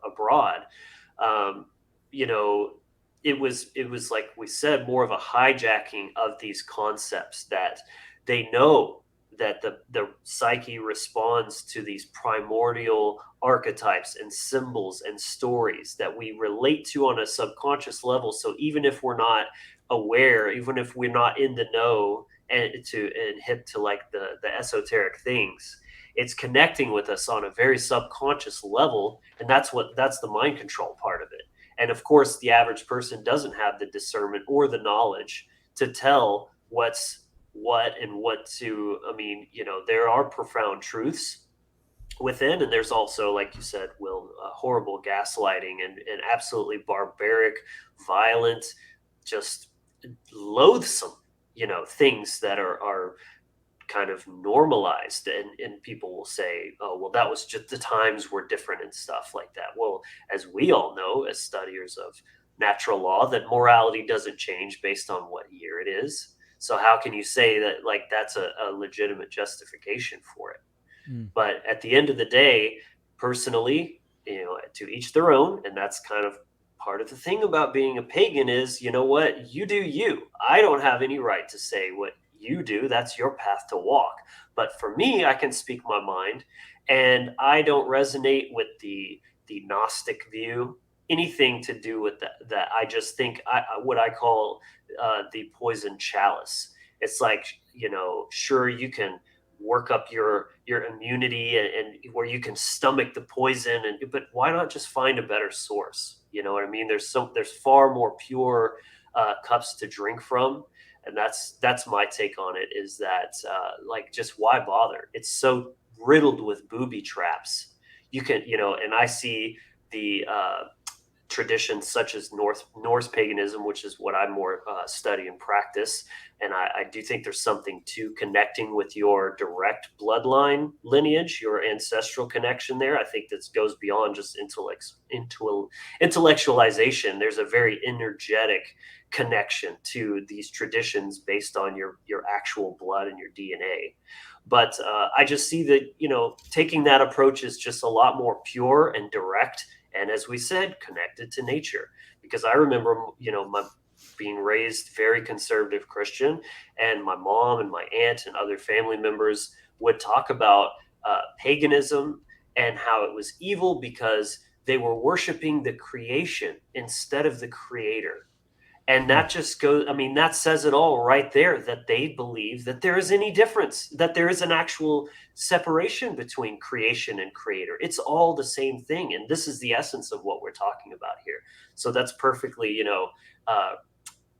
abroad. um, you know, it was like we said, more of a hijacking of these concepts that they know that the psyche responds to these primordial archetypes and symbols and stories that we relate to on a subconscious level. So even if we're not aware, even if we're not in the know and hip to like the esoteric things, it's connecting with us on a very subconscious level, and that's the mind control part of it. And of course, the average person doesn't have the discernment or the knowledge to tell what's what and what to. I mean, there are profound truths within, and there's also, like you said, Will, horrible gaslighting and absolutely barbaric, violent, just loathsome, things that are kind of normalized, and people will say, oh well, that was just the times were different and stuff like that. Well, as we all know, as studiers of natural law, that morality doesn't change based on what year it is. So how can you say that like that's a legitimate justification for it? mm, But at the end of the day, personally, to each their own. And that's kind of part of the thing about being a pagan is, you know what, you do you. I don't have any right to say what you do. That's your path to walk. But for me, I can speak my mind, and I don't resonate with the Gnostic view. Anything to do with that I just think what I call the poison chalice. It's like, sure, you can work up your immunity and where you can stomach the poison, but why not just find a better source? You know what I mean? There's far more pure cups to drink from, and that's my take on it, is that like, just why bother? It's so riddled with booby traps. You can, and I see the traditions such as Norse paganism, which is what I more study and practice. And I do think there's something to connecting with your direct bloodline lineage, your ancestral connection there. I think that goes beyond just intellectualization. There's a very energetic connection to these traditions based on your actual blood and your DNA. But I just see that, taking that approach is just a lot more pure and direct. And as we said, connected to nature. Because I remember, my being raised very conservative Christian, and my mom and my aunt and other family members would talk about paganism and how it was evil because they were worshiping the creation instead of the creator. And that just goes, I mean, that says it all right there, that they believe that there is any difference, that there is an actual separation between creation and creator. It's all the same thing. And this is the essence of what we're talking about here. So that's perfectly, uh,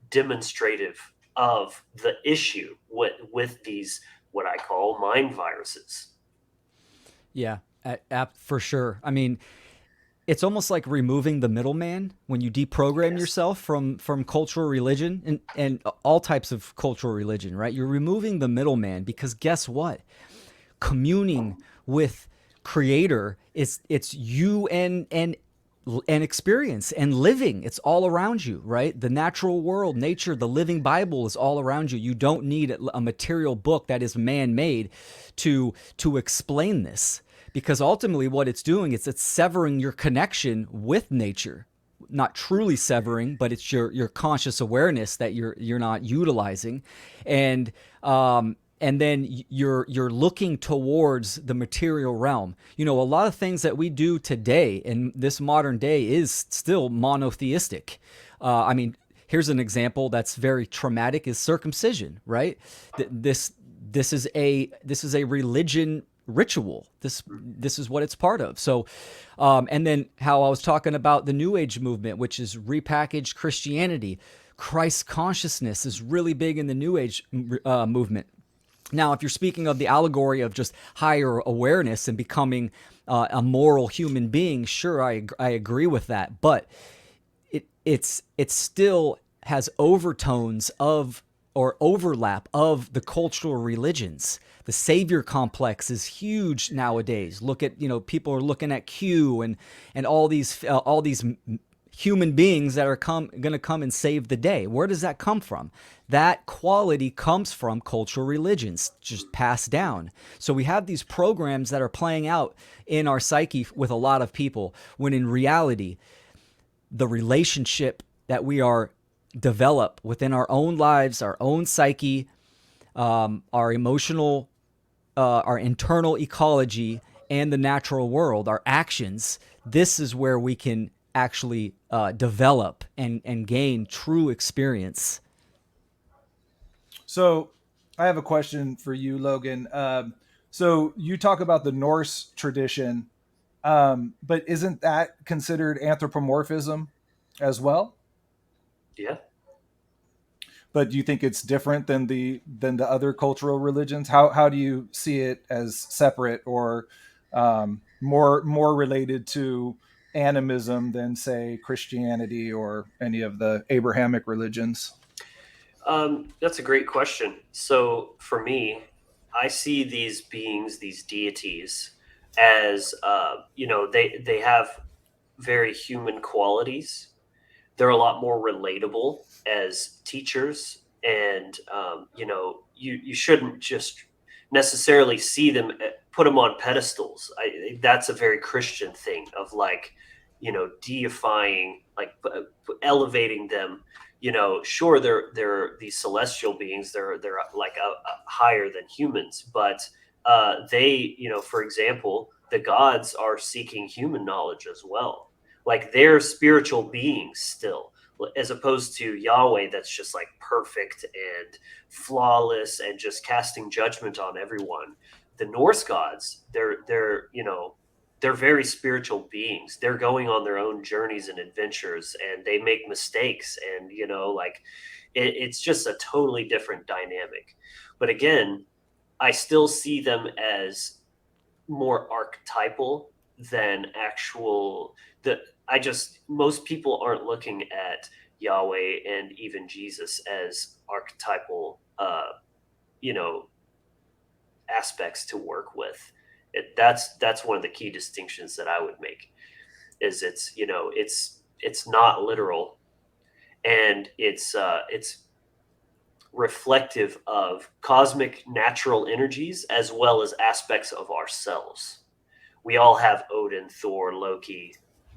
demonstrative of the issue with these, what I call mind viruses. Yeah, for sure. I mean, it's almost like removing the middleman when you deprogram Yes. yourself from cultural religion and all types of cultural religion, right? You're removing the middleman because guess what? Communing with creator is it's you and experience and living. It's all around you, right? The natural world, nature, the living Bible is all around you. You don't need a material book that is man-made to explain this, because ultimately what it's doing is it's severing your connection with nature. Not truly severing, but it's your conscious awareness that you're not utilizing, and and then you're looking towards the material realm. You know, a lot of things that we do today in this modern day is still monotheistic. I mean, here's an example that's very traumatic: is circumcision, right? This is a religion ritual. This is what it's part of. So, and then how I was talking about the New Age movement, which is repackaged Christianity. Christ consciousness is really big in the New Age movement. Now, if you're speaking of the allegory of just higher awareness and becoming a moral human being, sure, I agree with that. But it still has overtones of or overlap of the cultural religions. The savior complex is huge nowadays. Look at, people are looking at Q and all these human beings that are going to come and save the day. Where does that come from? That quality comes from cultural religions, just passed down. So we have these programs that are playing out in our psyche with a lot of people, when in reality, the relationship that we are develop within our own lives, our own psyche, our emotional, our internal ecology, and the natural world, our actions, this is where we can actually develop and gain true experience. So I have a question for you, Logan. So you talk about the Norse tradition, but isn't that considered anthropomorphism as well? Yeah. But do you think it's different than the other cultural religions? How do you see it as separate, or more related to animism than, say, Christianity or any of the Abrahamic religions? That's a great question. So for me, I see these beings, these deities, as they have very human qualities. They're a lot more relatable as teachers, and you shouldn't just necessarily see them, put them on pedestals. That's a very Christian thing of, like, deifying, like, elevating them. Sure, they're these celestial beings. They're like higher than humans, but they, for example, the gods are seeking human knowledge as well. Like, they're spiritual beings still, as opposed to Yahweh, that's just like perfect and flawless and just casting judgment on everyone. The Norse gods, they're very spiritual beings. They're going on their own journeys and adventures, and they make mistakes, and like, it's just a totally different dynamic. But again, I still see them as more archetypal than actual the I just most people aren't looking at Yahweh and even Jesus as archetypal you know aspects to work with. That's one of the key distinctions that I would make is it's not literal, and it's reflective of cosmic natural energies as well as aspects of ourselves. We all have Odin, Thor, Loki,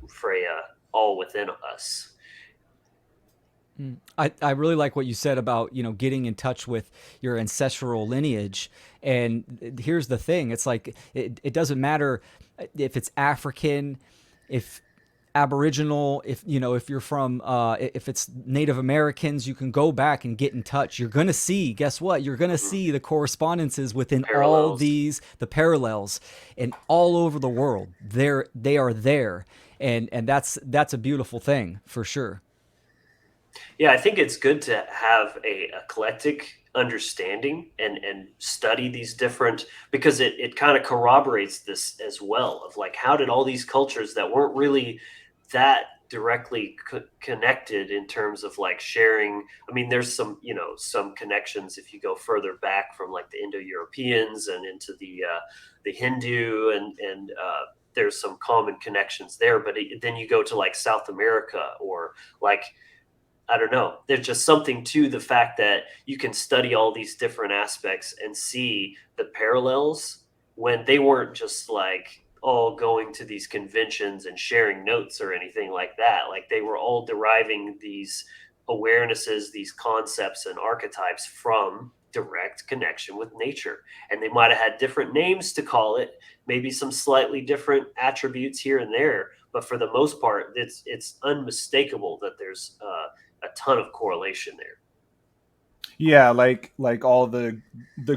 Freya, all within us. I really like what you said about, getting in touch with your ancestral lineage. And here's the thing. It's like, it doesn't matter if it's African, if Aboriginal, if you're from, if it's Native Americans, you can go back and get in touch. You're going to see, guess what? You're going to Mhm. see the correspondences within all Parallels. the parallels, and all over the world. They are there. And that's a beautiful thing for sure. Yeah, I think it's good to have a eclectic understanding and study these different, because it kind of corroborates this as well of like how did all these cultures that weren't really that directly connected in terms of like sharing. I mean, there's some some connections if you go further back from like the Indo-Europeans and into the Hindu and there's some common connections there, but then you go to like South America or like I don't know. There's just something to the fact that you can study all these different aspects and see the parallels when they weren't just like all going to these conventions and sharing notes or anything like that. Like they were all deriving these awarenesses, these concepts and archetypes from direct connection with nature. And they might have had different names to call it, maybe some slightly different attributes here and there, but for the most part, it's unmistakable that there's a ton of correlation there. Yeah, like all the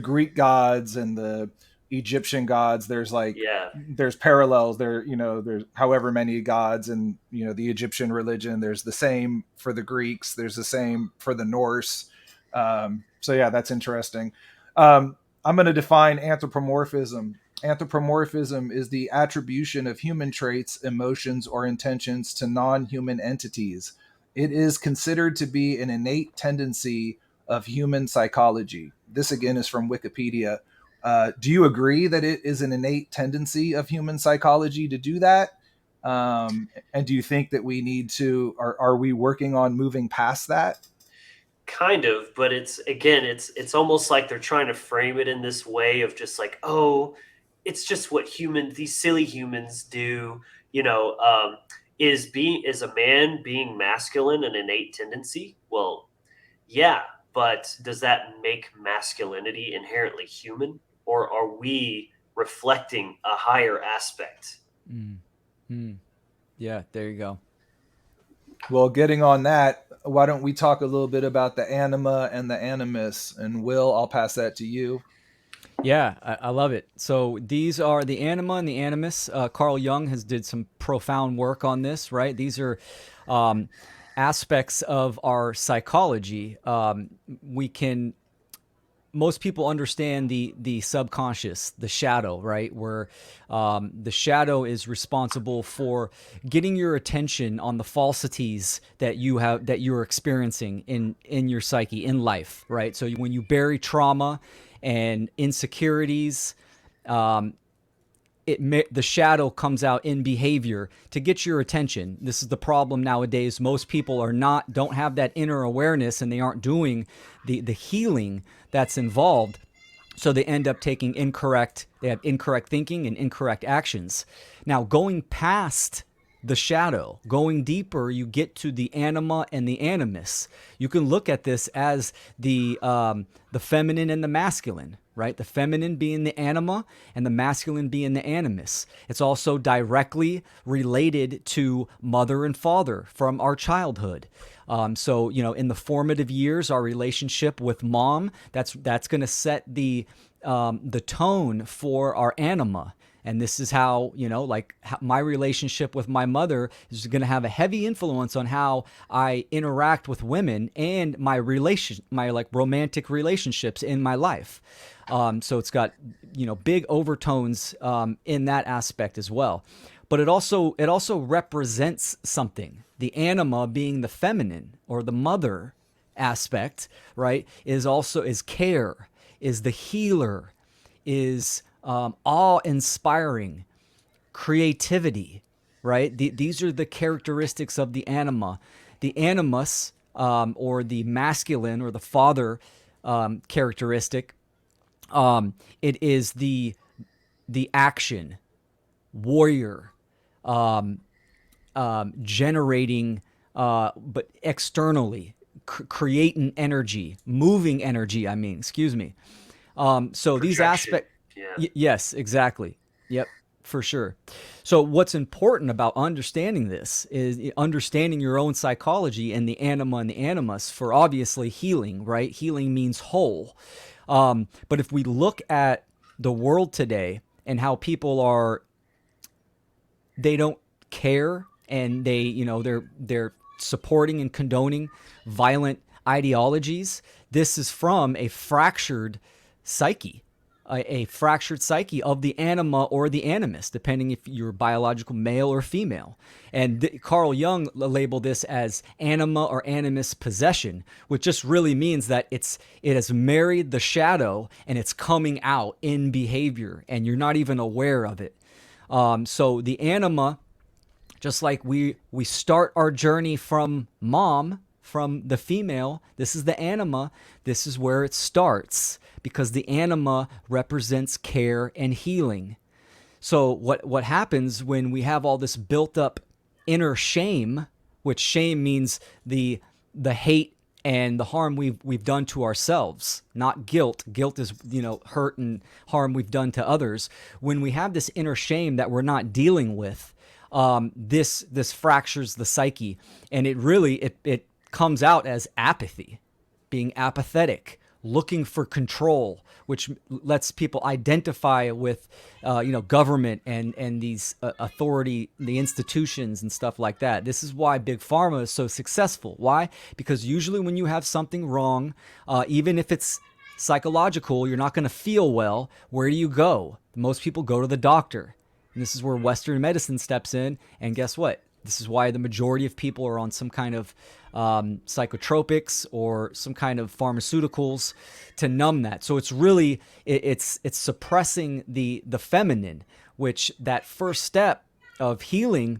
Greek gods and the Egyptian gods. Yeah. There's parallels there. There's however many gods, and the Egyptian religion. There's the same for the Greeks. There's the same for the Norse. So yeah, that's interesting. I'm going to define anthropomorphism. Anthropomorphism is the attribution of human traits, emotions, or intentions to non-human entities. It is considered to be an innate tendency of human psychology. This again is from Wikipedia. Do you agree that it is an innate tendency of human psychology to do that? And do you think that we need to, are we working on moving past that? Kind of, but it's again, it's almost like they're trying to frame it in this way of just like, oh, it's just what these silly humans do. You know, is a man being masculine an innate tendency? Well, yeah, but does that make masculinity inherently human, or are we reflecting a higher aspect? Mm. Mm. Yeah, there you go. Well, getting on that, why don't we talk a little bit about the anima and the animus? And Will, I'll pass that to you. Yeah, I love it. So these are the anima and the animus. Carl Jung has did some profound work on this, right? These are um, aspects of our psychology. We can Most people understand the subconscious, the shadow, right? Where the shadow is responsible for getting your attention on the falsities that you're experiencing in your psyche in life, right? So when you bury trauma and insecurities, the shadow comes out in behavior to get your attention. This is the problem nowadays. Most people don't have that inner awareness, and they aren't doing the healing that's involved. So they end up they have incorrect thinking and incorrect actions. Now, going past the shadow, going deeper, you get to the anima and the animus. You can look at this as the feminine and the masculine, right? The feminine being the anima and the masculine being the animus. It's also directly related to mother and father from our childhood. So in the formative years, our relationship with mom, that's going to set the tone for our anima. And this is how, my relationship with my mother is going to have a heavy influence on how I interact with women and my like romantic relationships in my life. So it's got, big overtones in that aspect as well. but it also represents something. The anima being the feminine or the mother aspect, right, is care, is the healer, is awe inspiring, creativity, right? These are the characteristics of the anima. The animus, or the masculine or the father characteristic, it is the action, warrior, generating, but externally, creating energy, moving energy. I mean, excuse me. So these Projection. aspects, Yeah. yes, exactly. Yep, for sure. So what's important about understanding this is understanding your own psychology and the anima and the animus for obviously healing, right? Healing means whole. But if we look at the world today and how people are, they don't care, and they're supporting and condoning violent ideologies. This is from a fractured psyche, a fractured psyche of the anima or the animus, depending if you're biological male or female. And Carl Jung labeled this as anima or animus possession, which just really means that it has married the shadow and it's coming out in behavior, and you're not even aware of it. So the anima, just like we start our journey from mom, from the female, this is the anima. This is where it starts, because the anima represents care and healing. So what happens when we have all this built up inner shame, which shame means the hate and the harm we've done to ourselves, not guilt. Guilt is, hurt and harm we've done to others. When we have this inner shame that we're not dealing with, this fractures the psyche, and it comes out as apathy, being apathetic, looking for control, which lets people identify with, government and these authority, the institutions and stuff like that. This is why big pharma is so successful. Why? Because usually when you have something wrong, even if it's psychological, you're not going to feel well. Where do you go? Most people go to the doctor. And this is where Western medicine steps in. And guess what? This is why the majority of people are on some kind of psychotropics or some kind of pharmaceuticals to numb that. So it's really it's suppressing the feminine, which that first step of healing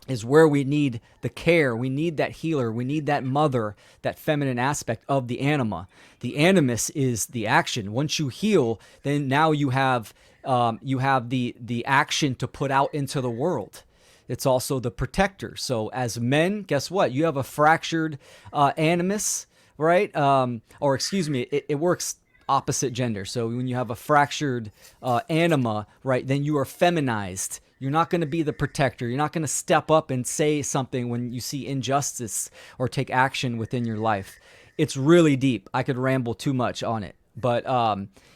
is where we need the care, we need that healer, we need that mother, that feminine aspect of the anima. The animus is the action. Once you heal, then now you have the action to put out into the world. It's also the protector. So as men, guess what? You have a fractured animus, right? Or excuse me, it works opposite gender. So when you have a fractured anima, right, then you are feminized. You're not going to be the protector. You're not going to step up and say something when you see injustice or take action within your life. It's really deep. I could ramble too much on it, but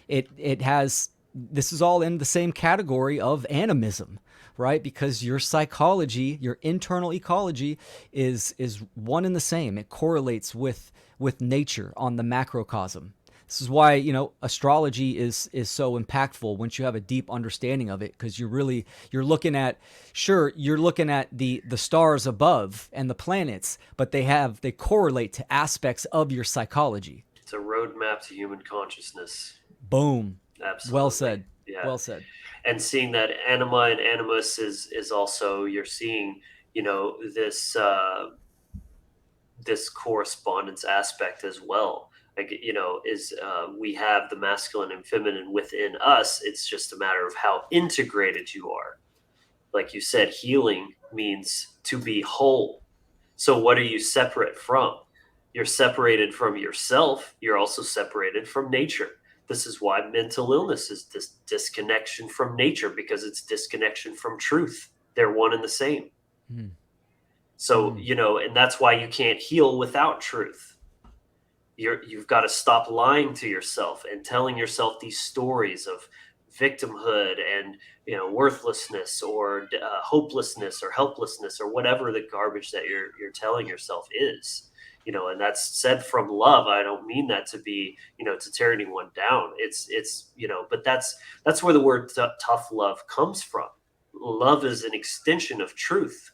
it has. This is all in the same category of animism, right? Because your psychology, your internal ecology, is one and the same. It correlates with nature on the macrocosm. This is why astrology is so impactful once you have a deep understanding of it, because you're looking at the stars above and the planets, but they correlate to aspects of your psychology. It's a roadmap to human consciousness. Boom. Well Absolutely. said. Yeah. Well said. And seeing that anima and animus is also, you're seeing, this correspondence aspect as well. Like, is we have the masculine and feminine within us. It's just a matter of how integrated you are. Like you said, healing means to be whole. So what are you separate from? You're separated from yourself. You're also separated from nature. This is why mental illness is this disconnection from nature, because it's disconnection from truth. They're one and the same. Mm. So, Mm. and that's why you can't heal without truth. You've got to stop lying to yourself and telling yourself these stories of victimhood and worthlessness or hopelessness or helplessness or whatever the garbage that you're telling yourself is. And that's said from love. I don't mean that to be to tear anyone down. It's but that's where the word tough love comes from. love is an extension of truth.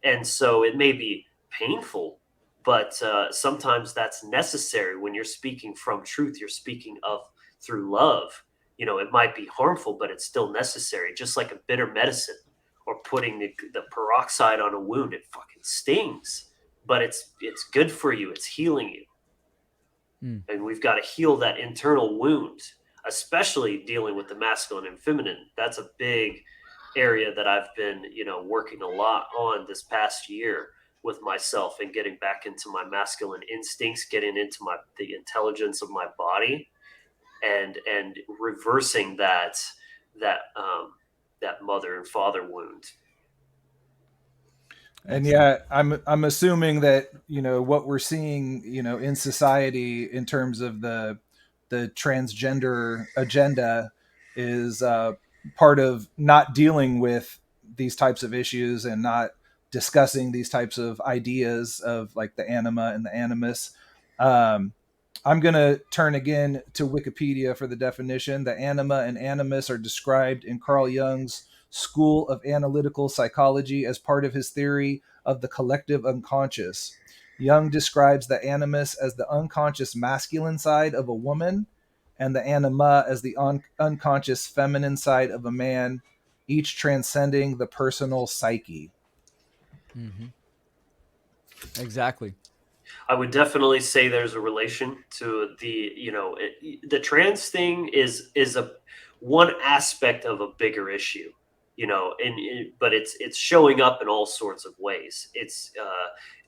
And so it may be painful, but sometimes that's necessary. When you're speaking from truth, you're speaking of through love. It might be harmful, but it's still necessary, just like a bitter medicine or putting the peroxide on a wound. It fucking stings, but it's good for you. It's healing you. Mm. And we've got to heal that internal wound, especially dealing with the masculine and feminine. That's a big area that I've been, working a lot on this past year with myself, and getting back into my masculine instincts, getting into the intelligence of my body, and reversing that that mother and father wound. And Excellent. yeah, I'm assuming that what we're seeing in society in terms of the transgender agenda is part of not dealing with these types of issues and not discussing these types of ideas of like the anima and the animus. Um, I'm going to turn again to Wikipedia for the definition. The anima and animus are described in Carl Jung's School of Analytical Psychology as part of his theory of the collective unconscious. Jung describes the animus as the unconscious masculine side of a woman and the anima as the unconscious feminine side of a man, each transcending the personal psyche. Hmm. Exactly. I would definitely say there's a relation to the trans thing is a one aspect of a bigger issue, but it's showing up in all sorts of ways. It's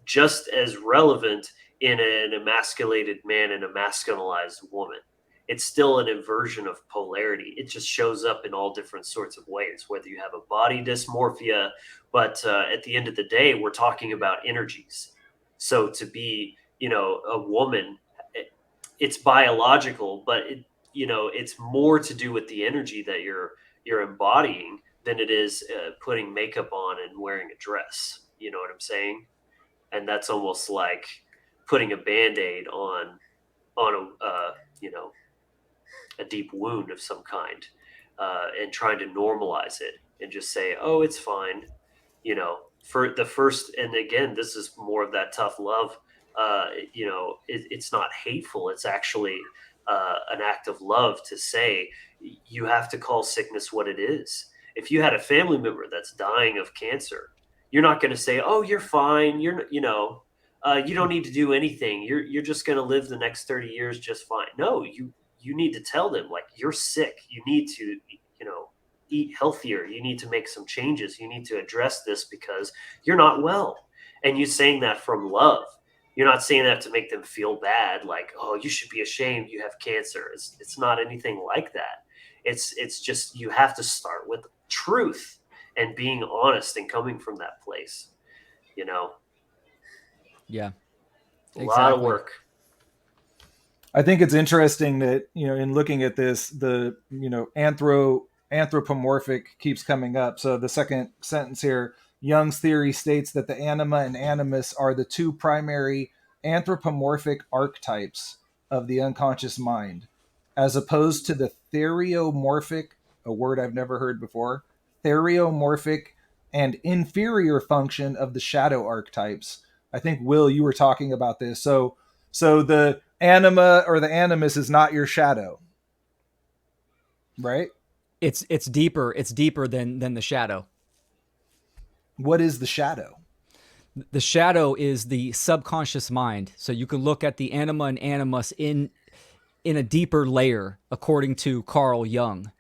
just as relevant in an emasculated man and a masculinized woman. It's still an inversion of polarity. It just shows up in all different sorts of ways, whether you have a body dysmorphia, but at the end of the day, we're talking about energies. So to be, a woman, it's biological, but it's more to do with the energy that you're embodying than it is putting makeup on and wearing a dress. You know what I'm saying? And that's almost like putting a band-aid on you know a deep wound of some kind, and trying to normalize it and just say, oh, it's fine. For the first, and again, this is more of that tough love. It's not hateful. It's actually an act of love to say you have to call sickness what it is. If you had a family member that's dying of cancer, you're not going to say, "Oh, you're fine. You don't need to do anything. You're just going to live the next 30 years just fine." No, you need to tell them, like, you're sick. You need to, eat healthier. You need to make some changes. You need to address this because you're not well. And you saying that from love. You're not saying that to make them feel bad, like, oh, you should be ashamed you have cancer. It's not anything like that. It's just you have to start with truth and being honest and coming from that place. You know, Yeah. a lot of Exactly. work. I think it's interesting that in looking at this, the anthropomorphic keeps coming up. So the second sentence here, Jung's theory states that the anima and animus are the two primary anthropomorphic archetypes of the unconscious mind, as opposed to the theriomorphic, a word I've never heard before, theriomorphic and inferior function of the shadow archetypes. I think Will, you were talking about this. So the anima or the animus is not your shadow, right? It's deeper. It's deeper than the shadow. What is the shadow? The shadow is the subconscious mind. So you can look at the anima and animus in a deeper layer, according to Carl Jung.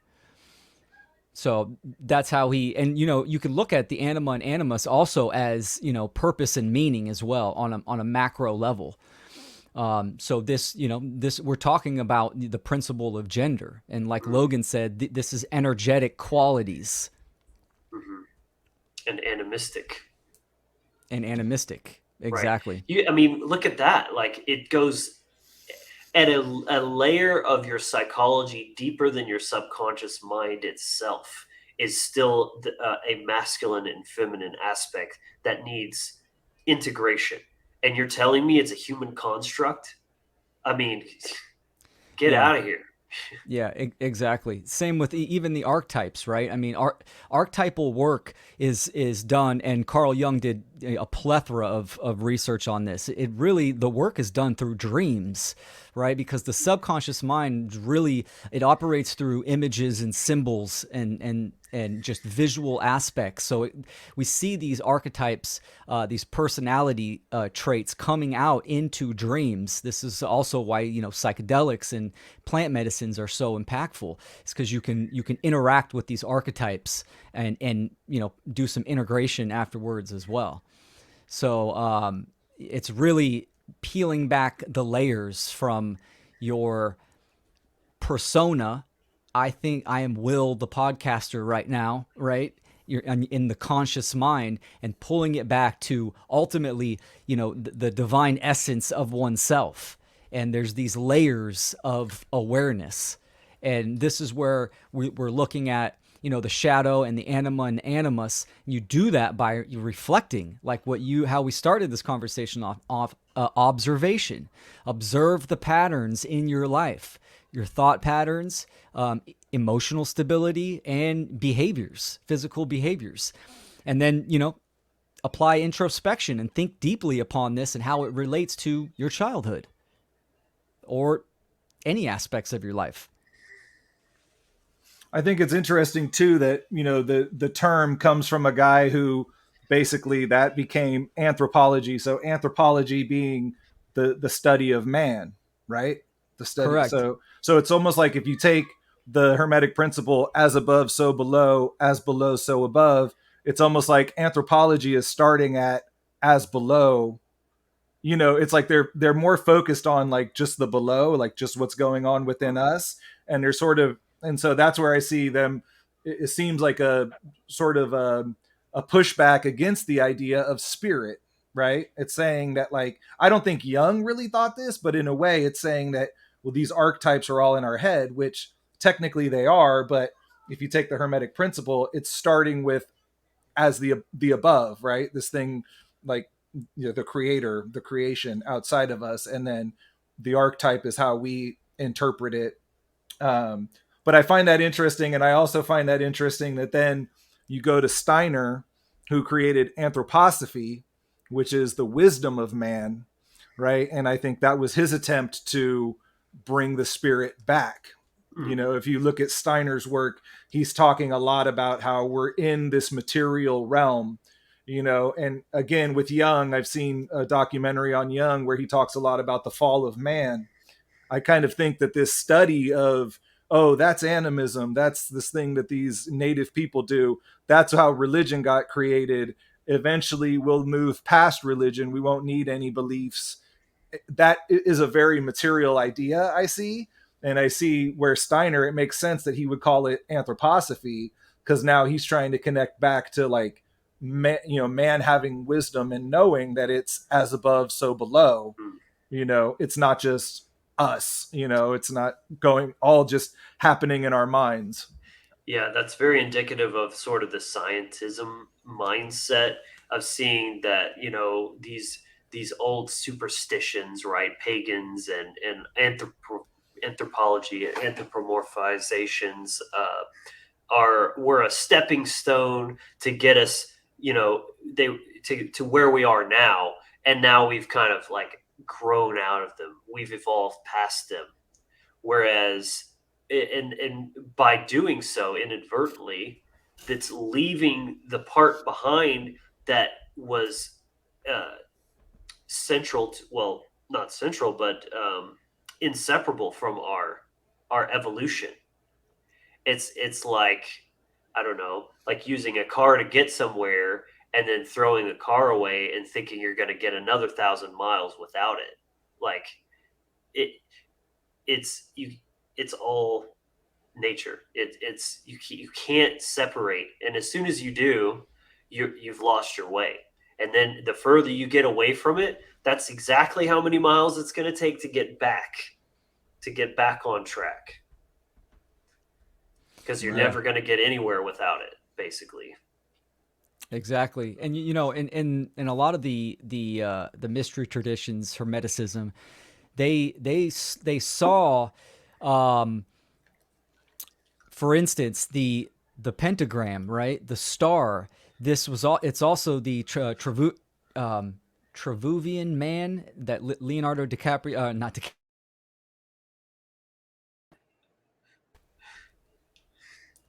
So that's how he, and you can look at the anima and animus also as purpose and meaning as well on a macro level. So this we're talking about the principle of gender, and like Logan said, this is energetic qualities Hmm. And animistic. and animistic. Right. Exactly. I mean, look at that. Like, it goes at a layer of your psychology deeper than your subconscious mind itself is still a masculine and feminine aspect that needs integration. And you're telling me it's a human construct? I mean, get Yeah. out of here. Yeah, exactly. Same with even the archetypes, right? I mean, archetypal work is done, and Carl Jung did a plethora of research on this. It really, the work is done through dreams, right? Because the subconscious mind really, it operates through images and symbols and just visual aspects. So we see these archetypes, these personality traits coming out into dreams. This is also why psychedelics and plant medicines are so impactful. It's because you can interact with these archetypes and do some integration afterwards as well. So it's really peeling back the layers from your persona. I think I am Will, the podcaster, right now, right? You're in the conscious mind and pulling it back to ultimately, the divine essence of oneself. And there's these layers of awareness. And this is where we're looking at, the shadow and the anima and animus. You do that by reflecting, like how we started this conversation off observation. Observe the patterns in your life, your thought patterns, emotional stability, and behaviors, physical behaviors. And then, apply introspection and think deeply upon this and how it relates to your childhood or any aspects of your life. I think it's interesting too that the term comes from a guy who basically that became anthropology. So anthropology being the study of man, right? The study. Correct. So it's almost like if you take the Hermetic principle, as above, so below, as below, so above. It's almost like anthropology is starting at as below. It's like they're more focused on like just the below, like just what's going on within us, and they're sort of, and so that's where I see them. It seems like a sort of a pushback against the idea of spirit, right? It's saying that, like, I don't think Jung really thought this, but in a way it's saying that, well, these archetypes are all in our head, which technically they are, but if you take the Hermetic principle, it's starting with as the above, right? This thing, like, the creator, the creation outside of us, and then the archetype is how we interpret it. But I find that interesting, and I also find that interesting that then you go to Steiner, who created anthroposophy, which is the wisdom of man, right? And I think that was his attempt to bring the spirit back. If you look at Steiner's work, he's talking a lot about how we're in this material realm, and again, with Jung, I've seen a documentary on Jung where he talks a lot about the fall of man. I kind of think that this study of, oh, that's animism, that's this thing that these native people do, that's how religion got created. Eventually we'll move past religion, we won't need any beliefs. That is a very material idea, I see. And I see where Steiner, it makes sense that he would call it anthroposophy, because now he's trying to connect back to, like, man having wisdom and knowing that it's as above, so below. It's not just us, it's not going all just happening in our minds. Yeah, that's very indicative of sort of the scientism mindset of seeing that, these old superstitions, right? Pagans and anthropology, anthropomorphizations, were a stepping stone to get us, they to where we are now. And now we've kind of like grown out of them. We've evolved past them. Whereas, and by doing so inadvertently, that's leaving the part behind that was uh, central to, well, not central, but inseparable from our evolution. It's like, I don't know, like using a car to get somewhere and then throwing the car away and thinking you're going to get another 1,000 miles without it. Like, it it's all nature. You can't separate, and as soon as you do, you've lost your way. And then the further you get away from it, that's exactly how many miles it's going to take to get back on track, because you're Yeah, never going to get anywhere without it, basically. exactly. And in a lot of the mystery traditions, Hermeticism, they saw for instance, the pentagram, right? The star. This was all. It's also the um, Trevuvian man that Leonardo DiCaprio, not DiCaprio.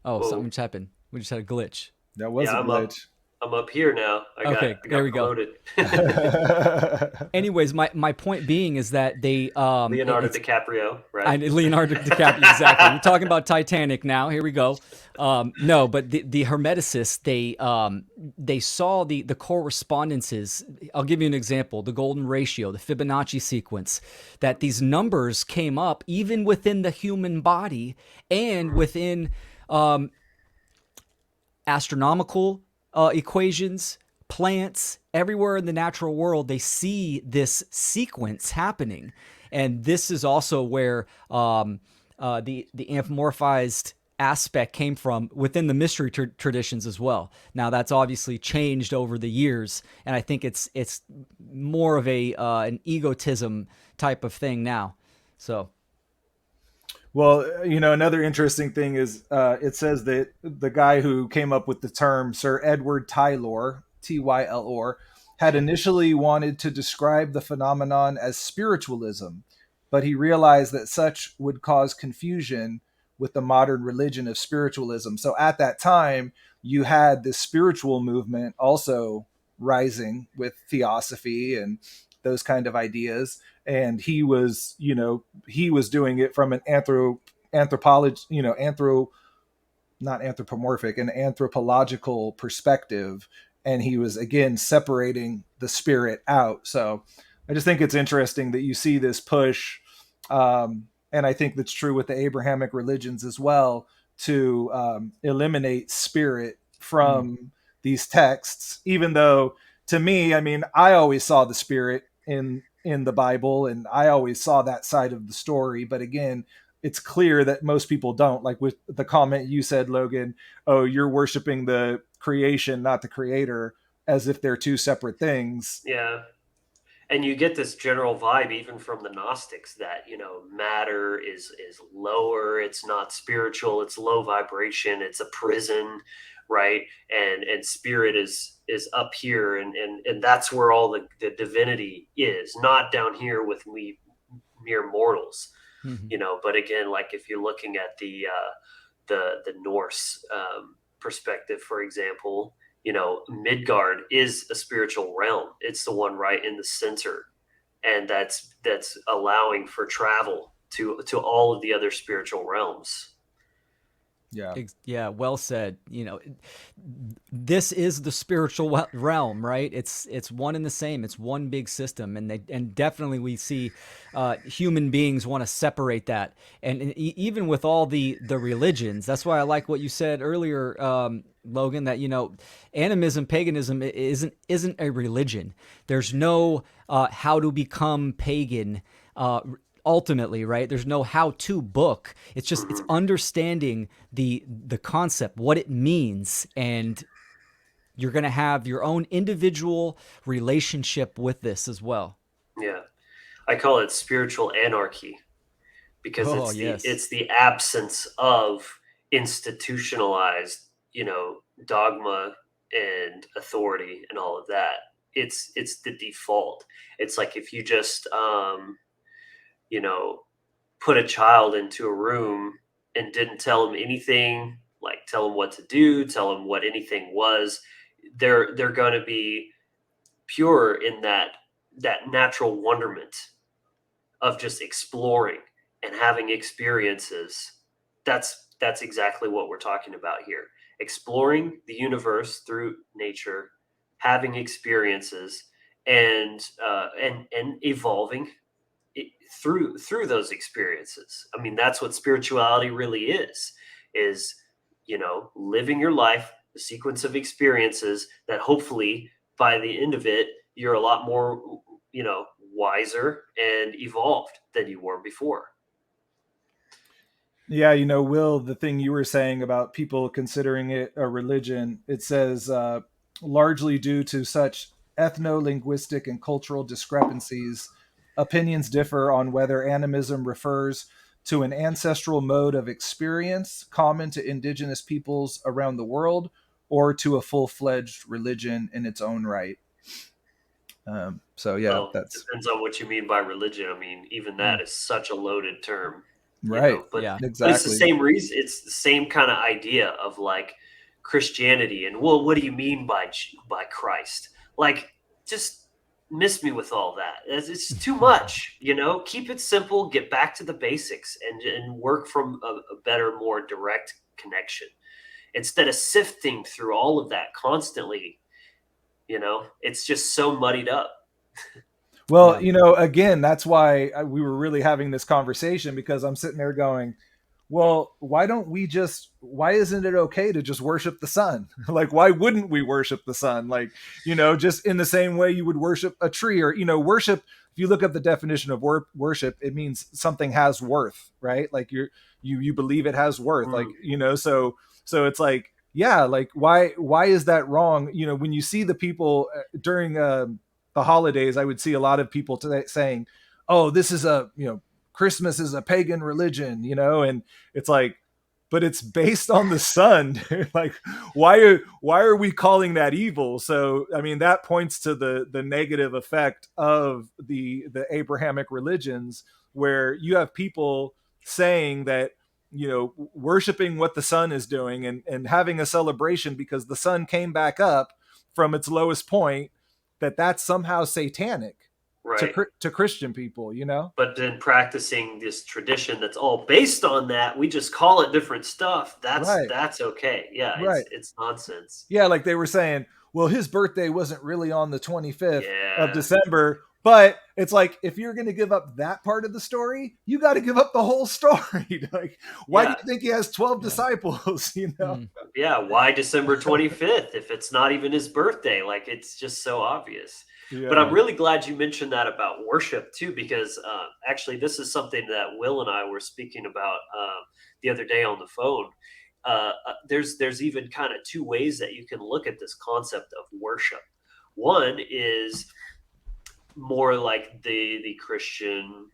Oh, something Whoa. just happened. We just had a glitch. That was Yeah, a glitch. I'm up here now. Okay, I there got we go. promoted. Anyways, my point being is that Leonardo it's DiCaprio, right? I Leonardo DiCaprio, exactly. We're talking about Titanic now. Here we go. No, but the Hermeticists, they saw the correspondences. I'll give you an example: the golden ratio, the Fibonacci sequence. That these numbers came up even within the human body and within astronomical equations, plants, everywhere in the natural world, they see this sequence happening. And this is also where the anthropomorphized aspect came from within the mystery traditions as well. Now that's obviously changed over the years, and I think it's more of a an egotism type of thing now. So Well, another interesting thing is it says that the guy who came up with the term, Sir Edward Tylor, Tylor, had initially wanted to describe the phenomenon as spiritualism, but he realized that such would cause confusion with the modern religion of spiritualism. So at that time, you had this spiritual movement also rising with theosophy and those kind of ideas, and he was doing it from an anthropology, not anthropomorphic, an anthropological perspective, and he was again separating the spirit out. So I just think it's interesting that you see this push, and I think that's true with the Abrahamic religions as well, to eliminate spirit mm, from these texts, even though to me, I mean, I always saw the spirit in the Bible, and I always saw that side of the story. But again, it's clear that most people don't. Like with the comment you said, Logan, oh, you're worshiping the creation, not the creator, as if they're two separate things. Yeah. And you get this general vibe even from the Gnostics that, matter is lower, it's not spiritual, it's low vibration, it's a prison, right? And spirit is up here, and that's where all the divinity is, not down here with we mere mortals. mhm. But again, like if you're looking at the Norse perspective, for example, Midgard is a spiritual realm. It's the one right in the center, and that's allowing for travel to all of the other spiritual realms. Yeah. Yeah, well said. This is the spiritual realm, right? It's one and the same. It's one big system, and definitely we see human beings want to separate that, and even with all the religions. That's why I like what you said earlier, Logan. That animism, paganism isn't a religion. There's no how to become pagan. Ultimately, right, there's no how-to book. It's just it's Hmm. understanding the concept, what it means, and you're going to have your own individual relationship with this as well. Yeah, I call it spiritual anarchy because Oh, it's the yes. it's the absence of institutionalized, dogma and authority and all of that. It's the default. It's like if you just you know put a child into a room and didn't tell them anything, like tell them what to do, tell them what anything was, they're going to be pure in that natural wonderment of just exploring and having experiences. That's exactly what we're talking about here. Exploring the universe through nature, having experiences, and evolving through those experiences. I mean, that's what spirituality really is living your life, the sequence of experiences that hopefully by the end of it you're a lot more wiser and evolved than you were before. Yeah, Will, the thing you were saying about people considering it a religion, it says largely due to such ethno linguistic and cultural discrepancies, opinions differ on whether animism refers to an ancestral mode of experience common to indigenous peoples around the world, or to a full-fledged religion in its own right. So yeah, Well, that's depends on what you mean by religion. I mean, even Mm, that is such a loaded term, right. yeah. but it's the Exactly. same reason. It's the same kind of idea of like Christianity, and well, what do you mean by Christ? Like, just miss me with all that. It's too much, you know. Keep it simple. Get back to the basics, and work from a better, more direct connection instead of sifting through all of that constantly. You know, it's just so muddied up. Well, Yeah. again, that's why we were really having this conversation, because I'm sitting there going, well, why isn't it okay to just worship the sun? Like, why wouldn't we worship the sun? Like, just in the same way you would worship a tree, or, worship. If you look up the definition of worship, it means something has worth, right? Like you believe it has worth. Like, Mm, so it's like, yeah, like why is that wrong? When you see the people during the holidays, I would see a lot of people today saying, oh, this is Christmas is a pagan religion, and it's like, but it's based on the sun. Like, why are we calling that evil? So I mean, that points to the negative effect of the Abrahamic religions, where you have people saying that, worshiping what the sun is doing, and having a celebration because the sun came back up from its lowest point, that's somehow satanic right. to Christian people, But then practicing this tradition that's all based on that, we just call it different stuff. Right, That's okay. Yeah, right. it's nonsense. Yeah, like they were saying, well, his birthday wasn't really on the 25th of Yeah, December, but it's like, if you're going to give up that part of the story, you got to give up the whole story. Like, why do yeah, you think he has 12 Yeah. disciples, Mm. yeah. Why December 25th if it's not even his birthday? Like, it's just so obvious. But I'm Yeah. really glad you mentioned that about worship too, because actually, this is something that Will and I were speaking about the other day on the phone. There's even kind of two ways that you can look at this concept of worship. One is more like the Christian,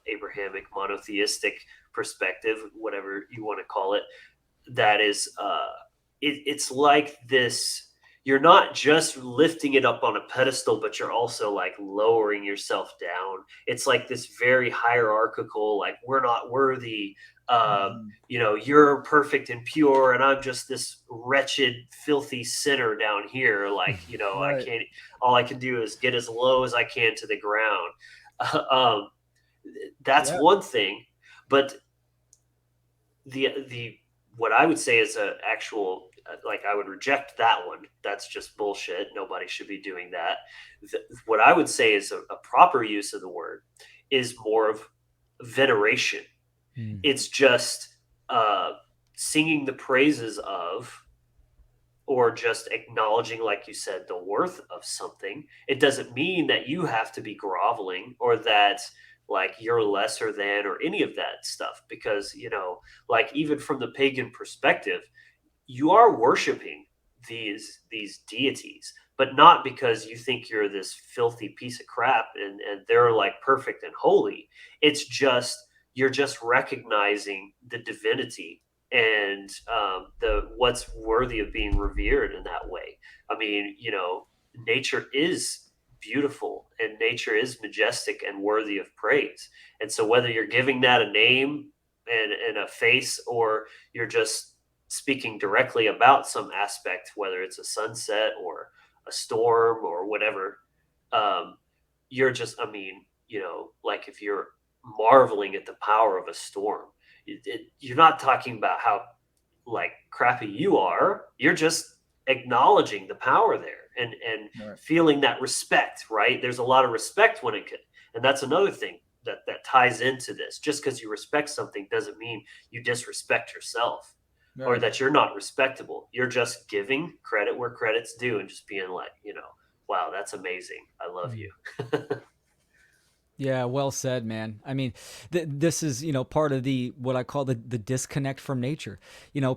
Abrahamic monotheistic perspective, whatever you want to call it. That is, it's like this. You're not just lifting it up on a pedestal, but you're also like lowering yourself down. It's like this very hierarchical, like we're not worthy. Mhm. You're perfect and pure, and I'm just this wretched, filthy sinner down here. Like, I Right. can't. All I can do is get as low as I can to the ground. um, that's Yeah. one thing, but the what I would say is a actual, like, I would reject that one. That's just bullshit. Nobody should be doing that. What I would say is a proper use of the word is more of veneration. Mm. It's just uh, singing the praises of, or just acknowledging, like you said, the worth of something. It doesn't mean that you have to be groveling, or that like you're lesser than, or any of that stuff, because like, even from the pagan perspective, you are worshiping these deities, but not because you think you're this filthy piece of crap, and they're like perfect and holy. It's just, you're just recognizing the divinity, and the what's worthy of being revered in that way. I mean, nature is beautiful, and nature is majestic and worthy of praise. And so whether you're giving that a name and a face, or you're just speaking directly about some aspect, whether it's a sunset or a storm or whatever, um, you're just, I mean, like, if you're marveling at the power of a storm, you're not talking about how like crappy you are. You're just acknowledging the power there, and Right. feeling that respect, right? There's a lot of respect when it could, and that's another thing that ties into this. Just because you respect something doesn't mean you disrespect yourself, or Right. that you're not respectable. You're just giving credit where credit's due, and just being like, wow, that's amazing. I love Mm. you. Yeah, well said, man. I mean, this is, part of the what I call the disconnect from nature.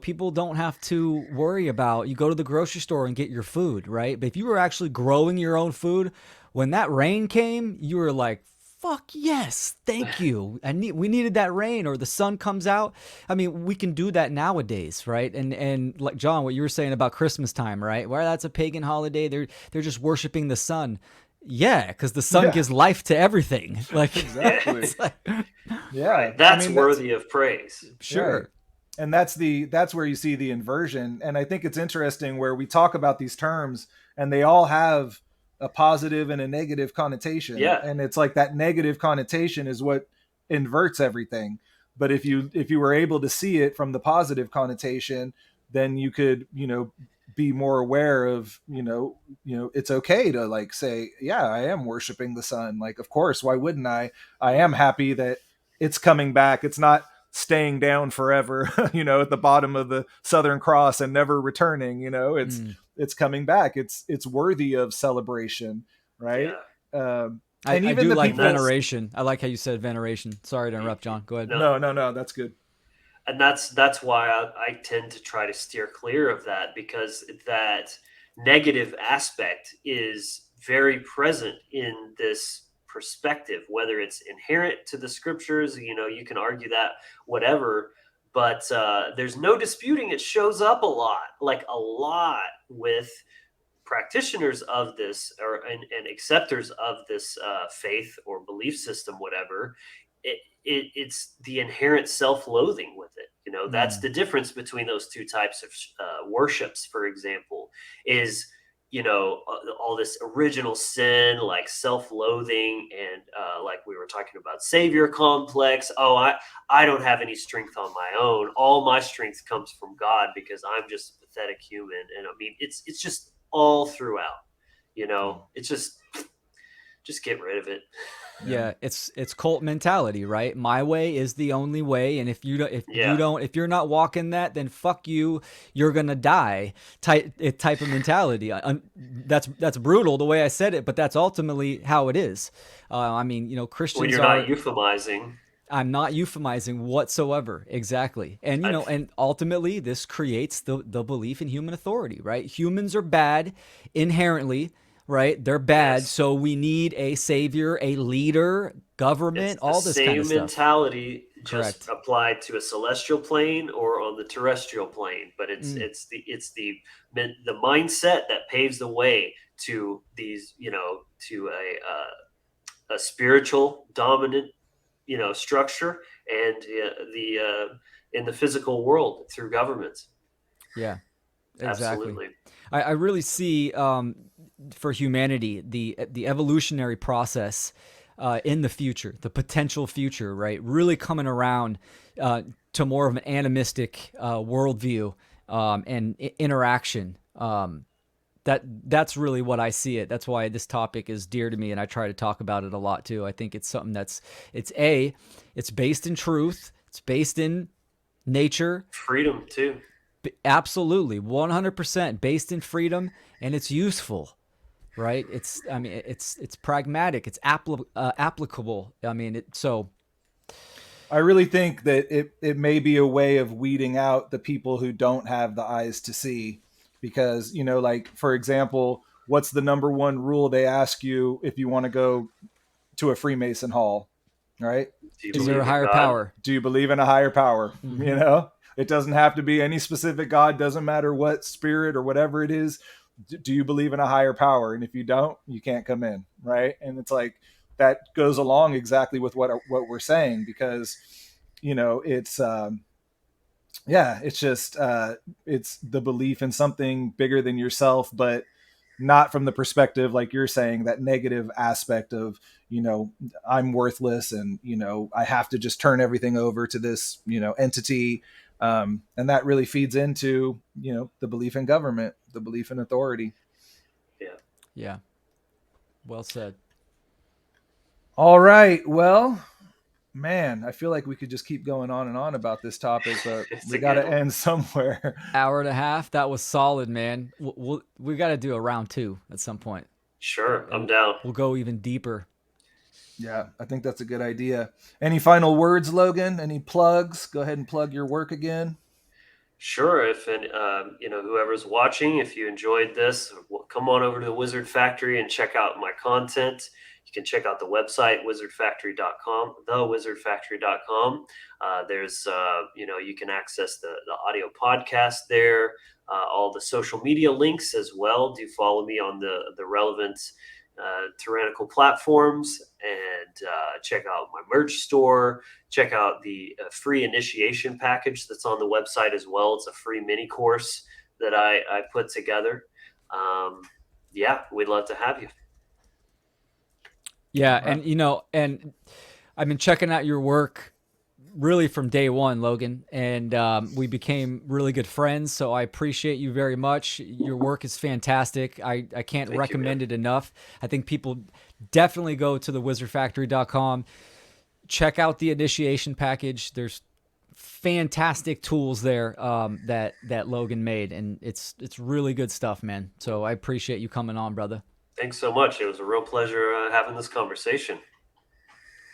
People don't have to worry about, you go to the grocery store and get your food, right? But if you were actually growing your own food, when that rain came, you were like, fuck yes, thank you. We needed that rain, or the sun comes out. I mean, we can do that nowadays, right? And like John, what you were saying about Christmas time, right? Where that's a pagan holiday, they're just worshiping the sun. Yeah, because the sun Yeah, gives life to everything. Like, exactly. it's like, Yeah, Right. I That's mean that's worthy of praise. right. sure. And that's where you see the inversion. And I think it's interesting where we talk about these terms and they all have a positive and a negative connotation. Yeah. And it's like that negative connotation is what inverts everything. But if you were able to see it from the positive connotation, then you could, be more aware of, it's okay to like say, yeah, I am worshiping the sun. Like, of course, why wouldn't I? I am happy that it's coming back. It's not staying down forever, at the bottom of the Southern Cross and never returning. It's Mm. it's coming back. It's worthy of celebration, right? Yeah. I, And I even do the like And people. that's veneration. I like how you said veneration. Sorry to interrupt, John. Go ahead. no, No, no, no, that's good. and that's why I tend to try to steer clear of that, because that negative aspect is very present in this perspective, whether it's inherent to the scriptures. You can argue that, whatever, but there's no disputing it shows up a lot, like a lot, with practitioners of this, and acceptors of this faith or belief system, whatever. It's the inherent self-loathing with it. That's Mm. the difference between those two types of worships. For example, is all this original sin, like self-loathing, and like we were talking about, savior complex. Oh, I don't have any strength on my own. All my strength comes from God because I'm just a pathetic human. And I mean, it's just all throughout. It's just get rid of it. Yeah. Yeah, it's cult mentality, right? My way is the only way, and Yeah. if you're not walking that, then fuck you, you're gonna die. Type of mentality. That's brutal the way I said it, but that's ultimately how it is. I mean, When Christians you're not are. euphemizing. I'm not euphemizing whatsoever. Exactly. And I, and ultimately this creates the belief in human authority, right? Humans are bad inherently, right? They're bad, yes. so we need a savior, a leader, government, It's the all this kind of same stuff. mentality, just Correct. applied to a celestial plane or on the terrestrial plane. But it's Mm, it's the it's the the mindset that paves the way to these, to a spiritual dominant, structure, and the in the physical world through governments. yeah, exactly. Absolutely. I really see for humanity the evolutionary process in the future, the potential future, right? Really coming around to more of an animistic worldview and interaction. That's really what I see it. That's why this topic is dear to me, and I try to talk about it a lot too. I think it's something it's based in truth, it's based in nature, Freedom too. absolutely 100% based in freedom, and it's useful, right? It's pragmatic, it's applicable. I mean, so I really think that it may be a way of weeding out the people who don't have the eyes to see. Because, like, for example, what's the number one rule they ask you if you want to go to a Freemason hall, right? Do you is there a believe in higher God? power? Do you believe in a higher power? Hmm. It doesn't have to be any specific God, doesn't matter what spirit or whatever it is. Do you believe in a higher power? And if you don't, you can't come in, right? And it's like that goes along exactly with what we're saying, because it's yeah, it's just it's the belief in something bigger than yourself, but not from the perspective, like you're saying, that negative aspect of, I'm worthless, and I have to just turn everything over to this entity. And that really feeds into the belief in government, the belief in authority. Yeah. Yeah, well said. All right, well, man, I feel like we could just keep going on and on about this topic, but It's we a got good to one. end somewhere. Hour and a half, that was solid, man. We got to do a round two at some point, Sure, and I'm down. we'll go even deeper. Yeah, I think that's a good idea. Any final words, Logan? Any plugs? Go ahead and plug your work again. Sure. If whoever's watching, if you enjoyed this, come on over to the Wizard Factory and check out my content. You can check out the website, wizardfactory.com, thewizardfactory.com. There's, you can access the audio podcast there, all the social media links as well. Do follow me on the relevant tyrannical platforms, and check out my merch store. Check out the free initiation package that's on the website as well. It's a free mini course that I put together. We'd love to have you. Yeah, and I've been checking out your work really from day one, Logan, and we became really good friends. So I appreciate you very much. Your work is fantastic. I can't recommend it enough. I think people definitely go to the wizardfactory.com, check out the initiation package. There's fantastic tools there that Logan made, and it's really good stuff, man. So I appreciate you coming on, brother. Thanks so much. It was a real pleasure having this conversation.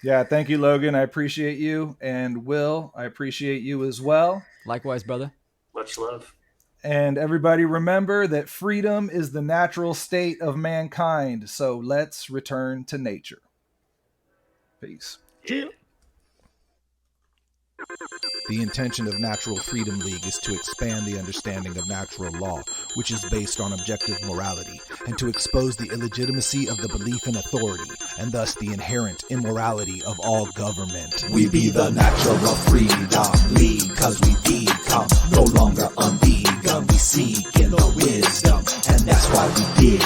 Yeah, thank you, Logan. I appreciate you. And Will, I appreciate you as well. Likewise, brother. Much love. And everybody remember that freedom is the natural state of mankind. So let's return to nature. Peace. Yeah. The intention of Natural Freedom League is to expand the understanding of natural law, which is based on objective morality, and to expose the illegitimacy of the belief in authority, and thus the inherent immorality of all government. We be the Natural Freedom League, cause we become no longer unvegan. We seek in the wisdom, and that's why we did